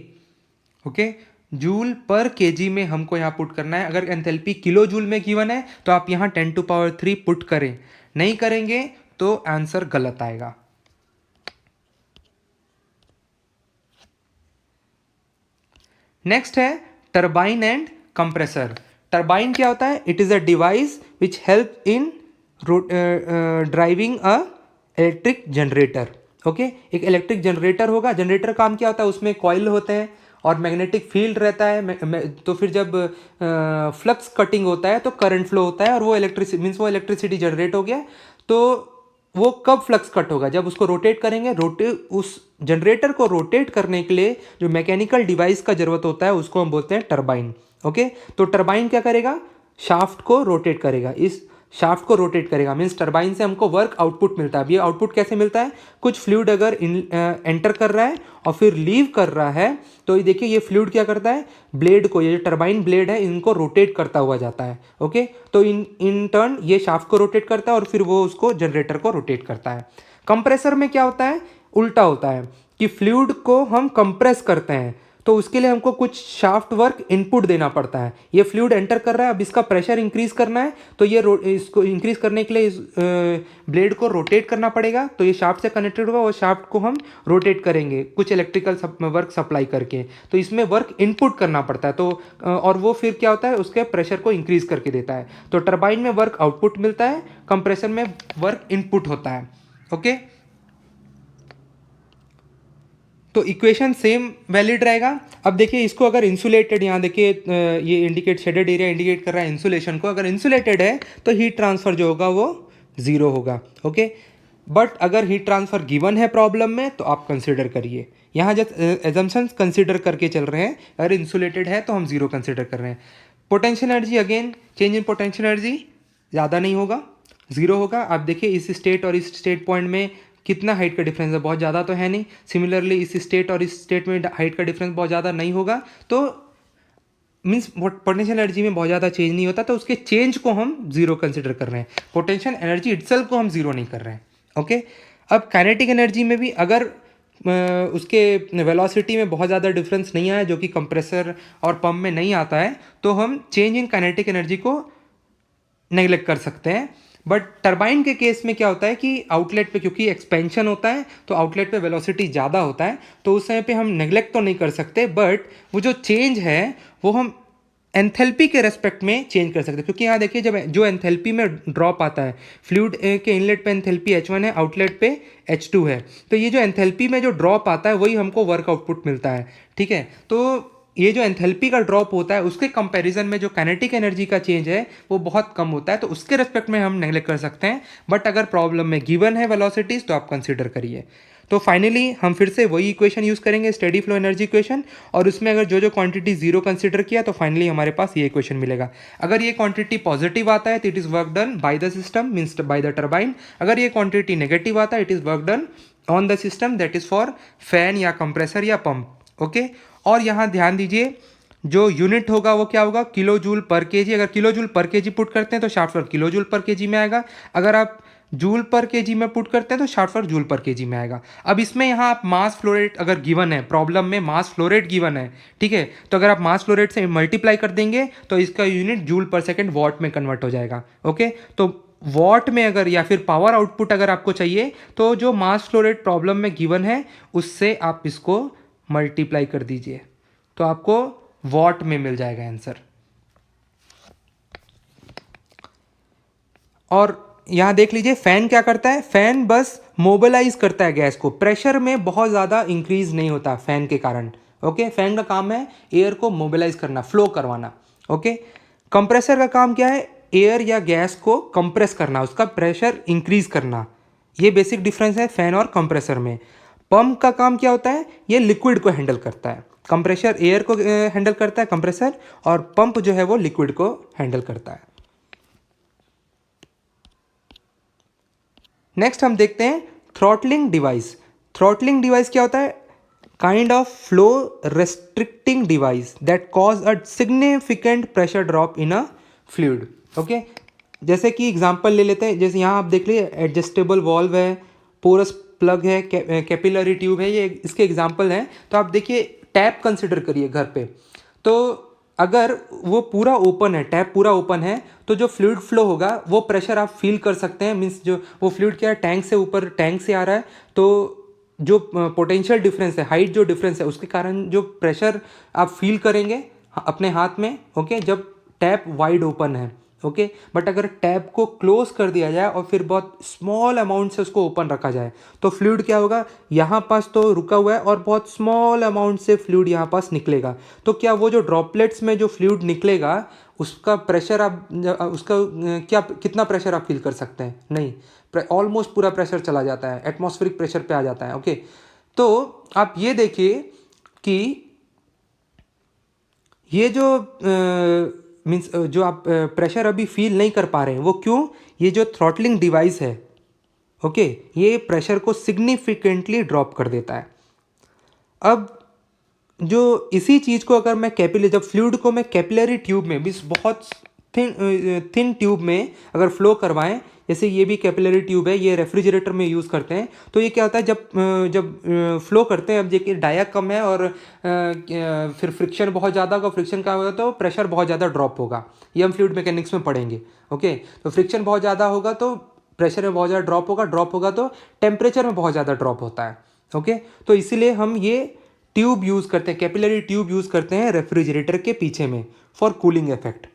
ओके जूल पर केजी में हमको यहाँ पुट करना है। अगर एंथैल्पी किलो जूल में गिवन है तो आप यहाँ 10⁻³ पुट करें, नहीं करेंगे तो आंसर गलत आएगा। नेक्स्ट है टरबाइन एंड कंप्रेसर। टरबाइन क्या होता है? It is a device which help in driving a electric generator. Okay एक इलेक्ट्रिक जनरेटर होगा। जनरेटर काम क्या होता है? उसमें कॉइल होते हैं और मैग्नेटिक फील्ड रहता है तो फिर जब फ्लक्स कटिंग होता है तो करंट फ्लो होता है और वो इलेक्ट्रिसिटी जनरेट हो गया। तो वो कब फ्लक्स कट होगा, जब उसको रोटेट करेंगे। उस जनरेटर को रोटेट करने के लिए जो मैकेनिकल डिवाइस का जरूरत होता है उसको हम बोलते हैं टरबाइन। ओके, तो टरबाइन क्या करेगा, शाफ्ट को रोटेट करेगा, इस शाफ्ट को रोटेट करेगा, मीन्स टरबाइन से हमको वर्क आउटपुट मिलता है। अब ये आउटपुट कैसे मिलता है, कुछ फ्लूइड अगर एंटर कर रहा है और फिर लीव कर रहा है तो ये देखिए ये फ्लूइड क्या करता है, ब्लेड को, ये जो टरबाइन ब्लेड है इनको रोटेट करता हुआ जाता है। ओके, तो इन टर्न ये शाफ्ट को रोटेट करता है और फिर वो उसको जनरेटर को रोटेट करता है। कंप्रेसर में क्या होता है, उल्टा होता है कि फ्लूइड को हम कंप्रेस करते हैं तो उसके लिए हमको कुछ शाफ्ट वर्क इनपुट देना पड़ता है। ये फ्लूइड एंटर कर रहा है, अब इसका प्रेशर इंक्रीज करना है तो ये इसको इंक्रीज करने के लिए इस ब्लेड को रोटेट करना पड़ेगा। तो ये शाफ्ट से कनेक्टेड होगा, वो शाफ्ट को हम रोटेट करेंगे कुछ इलेक्ट्रिकल वर्क सप्लाई करके, तो इसमें वर्क इनपुट करना पड़ता है। तो और वो फिर क्या होता है, उसके प्रेशर को इंक्रीज करके देता है। तो टरबाइन में वर्क आउटपुट मिलता है, कंप्रेसर में वर्क इनपुट होता है। ओके, तो इक्वेशन सेम वैलिड रहेगा। अब देखिए इसको अगर इंसुलेटेड, यहाँ देखिए ये इंडिकेट शेडेड एरिया इंडिकेट कर रहा है इंसुलेशन को, अगर इंसुलेटेड है तो हीट ट्रांसफर जो होगा वो 0 होगा। ओके, बट अगर हीट ट्रांसफर गिवन है प्रॉब्लम में तो आप कंसिडर करिए, यहाँ जब एजम्पशंस कंसिडर करके चल रहे हैं, अगर इंसुलेटेड है तो हम 0 कंसिडर कर रहे हैं। Potential energy, again change in potential energy ज़्यादा नहीं होगा, 0 होगा। आप देखिए इस स्टेट और इस स्टेट पॉइंट में कितना हाइट का डिफरेंस है, बहुत ज़्यादा तो है नहीं। सिमिलरली इस स्टेट और इस स्टेट में हाइट का डिफरेंस बहुत ज़्यादा नहीं होगा, तो मीन्स पोटेंशियल एनर्जी में बहुत ज़्यादा चेंज नहीं होता, तो उसके चेंज को हम 0 कंसिडर कर रहे हैं। पोटेंशियल एनर्जी इटसेल्फ को हम 0 नहीं कर रहे हैं। ओके, अब काइनेटिक एनर्जी में भी अगर उसके वेलोसिटी में बहुत ज़्यादा डिफरेंस नहीं आया, जो कि कंप्रेसर और पंप में नहीं आता है, तो हम चेंज इन काइनेटिक एनर्जी को नेग्लेक्ट कर सकते हैं। बट टरबाइन के केस में क्या होता है कि आउटलेट पे क्योंकि एक्सपेंशन होता है तो आउटलेट पे वेलोसिटी ज़्यादा होता है, तो उस समय पे हम नेग्लेक्ट तो नहीं कर सकते, बट वो जो चेंज है वो हम एंथैल्पी के रेस्पेक्ट में चेंज कर सकते हैं। क्योंकि यहाँ देखिए जब जो एंथैल्पी में ड्रॉप आता है, फ्लूइड के इनलेट पे एंथैल्पी H1 है, आउटलेट पे H2 है, तो ये जो एंथैल्पी में जो ड्रॉप आता है वही हमको वर्क आउटपुट मिलता है। ठीक है, तो ये जो एंथैल्पी का ड्रॉप होता है उसके कंपैरिजन में जो काइनेटिक एनर्जी का चेंज है वो बहुत कम होता है, तो उसके रेस्पेक्ट में हम नेग्लेक्ट कर सकते हैं। बट अगर प्रॉब्लम में गिवन है वेलोसिटीज तो आप कंसीडर करिए। तो फाइनली हम फिर से वही इक्वेशन यूज़ करेंगे, स्टेडी फ्लो एनर्जी इक्वेशन, और उसमें अगर जो जो क्वांटिटी 0 कंसीडर किया तो फाइनली हमारे पास ये इक्वेशन मिलेगा। अगर ये क्वांटिटी पॉजिटिव आता है तो it is work done by the system, means by the turbine. अगर ये क्वांटिटी नेगेटिव आता है it is work done on the system, that is for fan या कंप्रेसर या पंप। ओके, और यहाँ ध्यान दीजिए जो यूनिट होगा वो क्या होगा, किलो जूल पर केजी। अगर किलो जूल पर केजी पुट करते हैं तो शाफ्ट वर्क किलो जूल पर केजी में आएगा। अगर आप जूल पर केजी में पुट करते हैं तो शाफ्ट वर्क जूल पर केजी में आएगा। अब इसमें यहाँ आप मास फ्लो रेट अगर गिवन है, प्रॉब्लम में मास फ्लो रेट गिवन है, ठीक है, तो अगर आप मास फ्लो रेट से मल्टीप्लाई कर देंगे तो इसका यूनिट जूल पर सेकेंड वॉट में कन्वर्ट हो जाएगा। ओके, तो वॉट में अगर या फिर पावर आउटपुट अगर आपको चाहिए तो जो मास फ्लो रेट प्रॉब्लम में गिवन है उससे आप इसको मल्टीप्लाई कर दीजिए तो आपको वॉट में मिल जाएगा आंसर। और यहाँ देख लीजिए फैन क्या करता है, फैन बस मोबिलाइज करता है गैस को, प्रेशर में बहुत ज़्यादा इंक्रीज नहीं होता फैन के कारण। ओके, फैन का काम है एयर को मोबिलाइज करना, फ्लो करवाना। ओके, कंप्रेसर का काम क्या है, एयर या गैस को कंप्रेस करना, उसका प्रेशर इंक्रीज करना। ये बेसिक डिफरेंस है फैन और कंप्रेसर में। पंप का काम क्या होता है, ये लिक्विड को हैंडल करता है। कंप्रेसर एयर को हैंडल करता है कंप्रेसर, और पंप जो है वो लिक्विड को हैंडल करता है। नेक्स्ट हम देखते हैं थ्रॉटलिंग डिवाइस। थ्रॉटलिंग डिवाइस क्या होता है, kind of flow restricting device that cause a significant pressure drop in a fluid. Okay, जैसे कि एग्जांपल ले लेते हैं, जैसे यहाँ आप देख लीजिए एडजस्टेबल वॉल्व है, पोरस प्लग है, कैपिलरी ट्यूब है, ये इसके एग्जांपल हैं। तो आप देखिए टैप कंसिडर करिए घर पे, तो अगर वो पूरा ओपन है, टैप पूरा ओपन है, तो जो फ्लूइड फ्लो होगा वो प्रेशर आप फील कर सकते हैं। मीन्स जो वो फ्लूइड क्या है, टैंक से ऊपर, टैंक से आ रहा है, तो जो पोटेंशियल डिफरेंस है, हाइट जो डिफरेंस है, उसके कारण जो प्रेशर आप फील करेंगे अपने हाथ में। ओके, जब टैप वाइड ओपन है। ओके। बट अगर टैप को क्लोज कर दिया जाए और फिर बहुत स्मॉल अमाउंट से उसको ओपन रखा जाए तो फ्लूइड क्या होगा, यहाँ पास तो रुका हुआ है और बहुत स्मॉल अमाउंट से फ्लूइड यहाँ पास निकलेगा। तो क्या वो जो ड्रॉपलेट्स में जो फ्लूइड निकलेगा उसका प्रेशर आप उसका क्या कितना प्रेशर आप फील कर सकते हैं? नहीं, ऑलमोस्ट पूरा प्रेशर चला जाता है, एटमॉस्फेरिक प्रेशर पे आ जाता है। ओके, तो आप ये देखिए कि ये जो मीन्स जो आप प्रेशर अभी फील नहीं कर पा रहे हैं वो क्यों? ये जो थ्रॉटलिंग डिवाइस है, ओके, ये प्रेशर को सिग्निफिकेंटली ड्रॉप कर देता है। अब जो इसी चीज़ को अगर मैं जब फ्लूइड को मैं कैपिलरी ट्यूब में मीन्स बहुत थिन ट्यूब में अगर फ्लो करवाएं, जैसे ये भी कैपिलरी ट्यूब है, ये रेफ्रिजरेटर में यूज़ करते हैं, तो ये क्या होता है जब फ्लो करते हैं, अब देखिए डाया कम है और फिर फ्रिक्शन बहुत ज़्यादा होगा, फ्रिक्शन का होगा तो प्रेशर बहुत ज़्यादा ड्रॉप होगा, ये हम फ्लूइड मैकेनिक्स में पढ़ेंगे। ओके, तो फ्रिक्शन बहुत ज़्यादा होगा तो प्रेशर में बहुत ज़्यादा ड्रॉप होगा तो टेम्परेचर में बहुत ज़्यादा ड्रॉप होता है। ओके, तो इसीलिए हम ये ट्यूब यूज़ करते हैं, कैपिलरी ट्यूब यूज़ करते हैं रेफ्रिजरेटर के पीछे में फॉर कूलिंग इफेक्ट।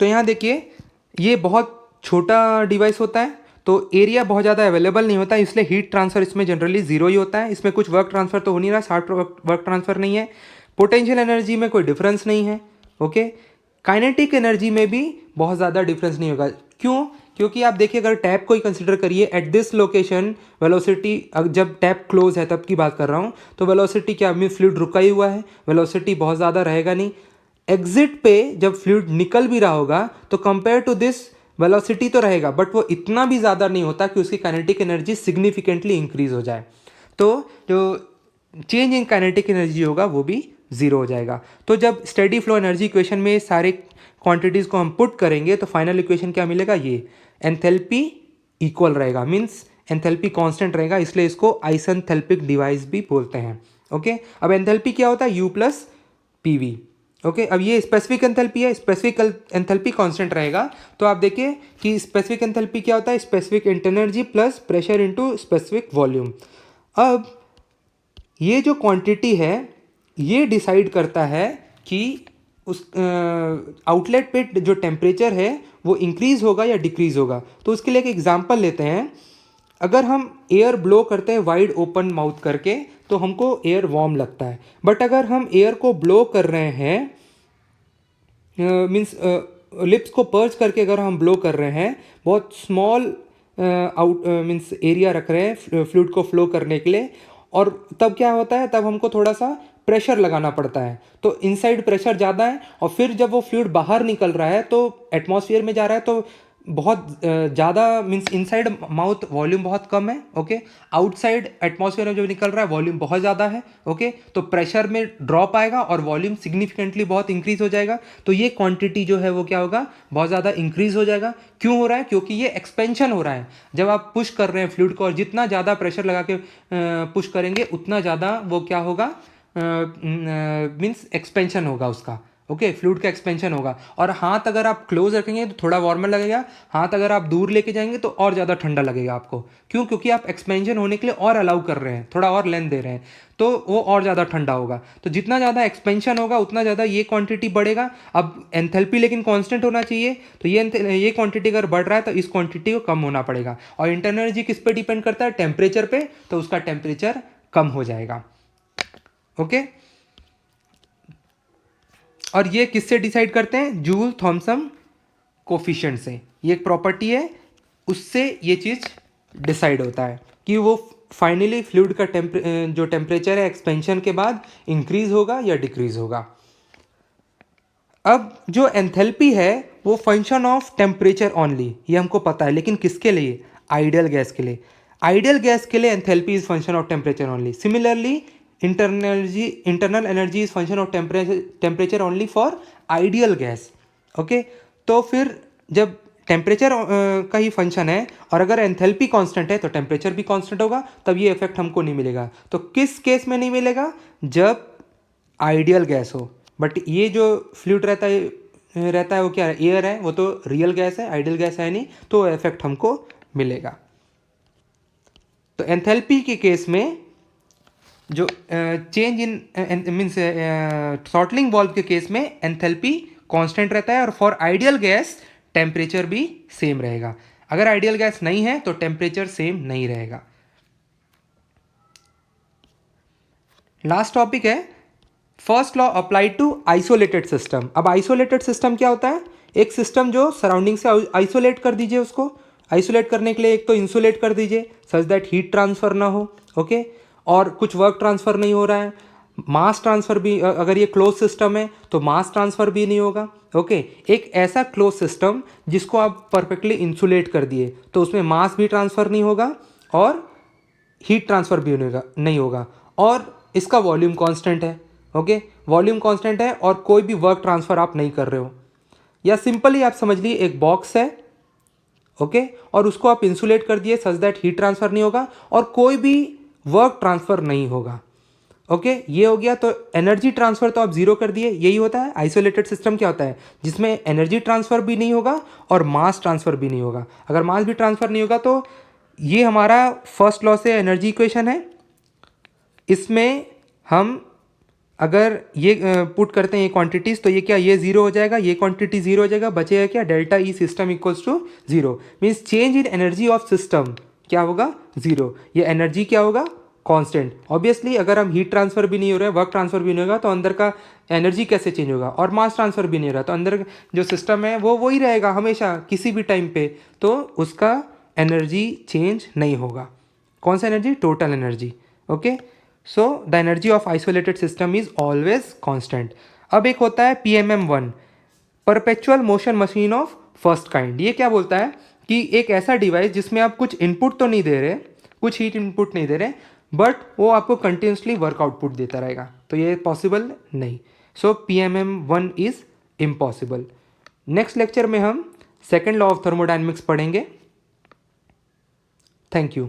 तो यहाँ देखिए ये बहुत छोटा डिवाइस होता है तो एरिया बहुत ज़्यादा अवेलेबल नहीं होता है, इसलिए हीट ट्रांसफ़र इसमें जनरली ज़ीरो ही होता है। इसमें कुछ वर्क ट्रांसफ़र तो हो नहीं रहा, शार्ट वर्क ट्रांसफ़र नहीं है, पोटेंशियल एनर्जी में कोई डिफरेंस नहीं है। ओके, काइनेटिक एनर्जी में भी बहुत ज़्यादा डिफरेंस नहीं होगा। क्यों? क्योंकि आप देखिए अगर टैप को ही कंसिडर करिए, एट दिस लोकेशन वेलोसिटी, जब टैप क्लोज है तब की बात कर रहा हूँ, तो वेलोसिटी क्या मीन फ्लूइड रुका ही हुआ है, वेलोसिटी बहुत ज़्यादा रहेगा नहीं। एग्जिट पे जब फ्लूइड निकल भी रहा होगा तो कंपेयर टू दिस वेलोसिटी तो रहेगा बट वो इतना भी ज़्यादा नहीं होता कि उसकी काइनेटिक एनर्जी सिग्निफिकेंटली इंक्रीज हो जाए। तो जो चेंज इन काइनेटिक एनर्जी होगा वो भी ज़ीरो हो जाएगा। तो जब स्टेडी फ्लो एनर्जी इक्वेशन में सारे क्वांटिटीज़ को हम पुट करेंगे तो फाइनल इक्वेशन क्या मिलेगा, ये एंथैल्पी इक्वल रहेगा, मीन्स एंथैल्पी कांस्टेंट रहेगा, इसलिए इसको आइसेंथैल्पिक डिवाइस भी बोलते हैं। ओके, अब एंथैल्पी क्या होता है, U प्लस PV। ओके, अब ये स्पेसिफिक एंथैल्पी है, स्पेसिफिक एंथैल्पी कांस्टेंट रहेगा। तो आप देखिए कि स्पेसिफिक एंथैल्पी क्या होता है, specific energy plus pressure into specific volume. अब ये जो क्वांटिटी है ये डिसाइड करता है कि उस आउटलेट पे जो टेम्परेचर है वो इंक्रीज होगा या डिक्रीज होगा। तो उसके लिए एक एग्जांपल लेते हैं। अगर हम एयर ब्लो करते हैं वाइड ओपन माउथ करके तो हमको एयर वार्म लगता है, बट अगर हम एयर को ब्लो कर रहे हैं मीन्स लिप्स को पर्च करके अगर हम ब्लो कर रहे हैं, बहुत स्मॉल आउट मीन्स एरिया रख रहे हैं फ्लूइड को फ्लो करने के लिए, और तब क्या होता है, तब हमको थोड़ा सा प्रेशर लगाना पड़ता है। तो इनसाइड प्रेशर ज़्यादा है और फिर जब वो फ्लूइड बाहर निकल रहा है तो एटमॉस्फेयर में जा रहा है तो बहुत ज़्यादा मीन्स इनसाइड माउथ वॉल्यूम बहुत कम है। ओके, आउटसाइड एटमॉस्फेयर में जो निकल रहा है वॉल्यूम बहुत ज़्यादा है। ओके, तो प्रेशर में ड्रॉप आएगा और वॉल्यूम सिग्निफिकेंटली बहुत इंक्रीज हो जाएगा। तो ये क्वांटिटी जो है वो क्या होगा, बहुत ज़्यादा इंक्रीज हो जाएगा। क्यों हो रहा है? क्योंकि ये एक्सपेंशन हो रहा है। जब आप पुश कर रहे हैं फ्लूइड को और जितना ज़्यादा प्रेशर लगा के पुश करेंगे उतना ज़्यादा वो क्या होगा, मीन्स एक्सपेंशन होगा उसका। ओके, फ्लूइड का एक्सपेंशन होगा। और हाथ अगर आप क्लोज रखेंगे तो थोड़ा वार्मर लगेगा, हाथ अगर आप दूर लेके जाएंगे तो और ज़्यादा ठंडा लगेगा आपको। क्यों? क्योंकि आप एक्सपेंशन होने के लिए और अलाउ कर रहे हैं, थोड़ा और लेंथ दे रहे हैं, तो वो और ज़्यादा ठंडा होगा। तो जितना ज़्यादा एक्सपेंशन होगा उतना ज़्यादा ये क्वांटिटी बढ़ेगा। अब एंथैल्पी लेकिन कांस्टेंट होना चाहिए, तो ये क्वांटिटी अगर बढ़ रहा है तो इस क्वांटिटी को कम होना पड़ेगा। और इंटरनल एनर्जी किस पे डिपेंड करता है? टेम्परेचर पे, तो उसका टेम्परेचर कम हो जाएगा। ओके, और ये किससे डिसाइड करते हैं? जूल थॉमसन कोफिशिएंट से। ये एक प्रॉपर्टी है, उससे ये चीज़ डिसाइड होता है कि वो फाइनली फ्लूइड का जो टेम्परेचर है एक्सपेंशन के बाद इंक्रीज होगा या डिक्रीज होगा। अब जो एंथैल्पी है वो फंक्शन ऑफ टेम्परेचर ओनली, ये हमको पता है, लेकिन किसके लिए? आइडियल गैस के लिए। आइडियल गैस के लिए enthalpy is function of temperature only. Similarly internal energy is function of temperature only for ideal gas. Okay, तो फिर जब टेम्परेचर का ही फंक्शन है और अगर एंथैल्पी कांस्टेंट है तो टेम्परेचर भी कांस्टेंट होगा, तब ये इफेक्ट हमको नहीं मिलेगा। तो किस केस में नहीं मिलेगा? जब आइडियल गैस हो। बट ये जो फ्लूइड रहता है वो क्या है? एयर है, वो तो रियल गैस है, आइडियल गैस है नहीं, तो इफेक्ट हमको मिलेगा। तो एंथैल्पी के केस में जो change in means throttling valve के केस में एंथैल्पी कांस्टेंट रहता है और फॉर आइडियल गैस टेम्परेचर भी सेम रहेगा। अगर आइडियल गैस नहीं है तो टेम्परेचर सेम नहीं रहेगा। लास्ट टॉपिक है first law apply to isolated system. अब आइसोलेटेड सिस्टम क्या होता है? एक सिस्टम जो सराउंडिंग से आइसोलेट कर दीजिए, उसको आइसोलेट करने के लिए एक तो इंसुलेट कर दीजिए सच दैट हीट ट्रांसफर ना हो, ओके, और कुछ वर्क ट्रांसफर नहीं हो रहा है, मास ट्रांसफर भी, अगर ये क्लोज सिस्टम है तो मास ट्रांसफर भी नहीं होगा, ओके। एक ऐसा क्लोज सिस्टम जिसको आप परफेक्टली इंसुलेट कर दिए तो उसमें मास भी ट्रांसफर नहीं होगा और हीट ट्रांसफर भी नहीं होगा और इसका वॉल्यूम कांस्टेंट है, ओके, वॉल्यूम कांस्टेंट है और कोई भी वर्क ट्रांसफर आप नहीं कर रहे हो। या सिंपली आप समझ लिए एक बॉक्स है, ओके, और उसको आप इंसुलेट कर दिए सच दैट हीट ट्रांसफर नहीं होगा और कोई भी वर्क ट्रांसफर नहीं होगा, ओके, ये हो गया। तो एनर्जी ट्रांसफर तो आप जीरो कर दिए, यही होता है आइसोलेटेड सिस्टम। क्या होता है? जिसमें एनर्जी ट्रांसफर भी नहीं होगा और मास ट्रांसफर भी नहीं होगा। अगर मास भी ट्रांसफर नहीं होगा तो ये हमारा फर्स्ट लॉ से एनर्जी इक्वेशन है। इसमें हम अगर ये पुट करते हैं ये क्वांटिटीज तो ये क्या, ये जीरो हो जाएगा, ये क्वांटिटी जीरो हो जाएगा, बचेगा क्या, delta E system equals to zero. Means change in energy of system क्या होगा? जीरो। ये एनर्जी क्या होगा? कांस्टेंट। ऑब्वियसली अगर हम हीट ट्रांसफर भी नहीं हो रहा है, वर्क ट्रांसफर भी नहीं होगा तो अंदर का एनर्जी कैसे चेंज होगा, और मास ट्रांसफर भी नहीं हो रहा तो अंदर जो सिस्टम है वो वही रहेगा हमेशा किसी भी टाइम पे, तो उसका एनर्जी चेंज नहीं होगा। कौन सा energy? Total energy, okay. So the energy of isolated system is always constant. अब एक होता है PMM1, perpetual motion machine of first kind. ये क्या बोलता है कि एक ऐसा डिवाइस जिसमें आप कुछ इनपुट तो नहीं दे रहे, कुछ हीट इनपुट नहीं दे रहे, बट वो आपको कंटिन्यूसली वर्क आउटपुट देता रहेगा, तो ये पॉसिबल नहीं। सो PMM1 is impossible. Next lecture में हम सेकेंड लॉ ऑफ थर्मोडायनेमिक्स पढ़ेंगे। Thank you.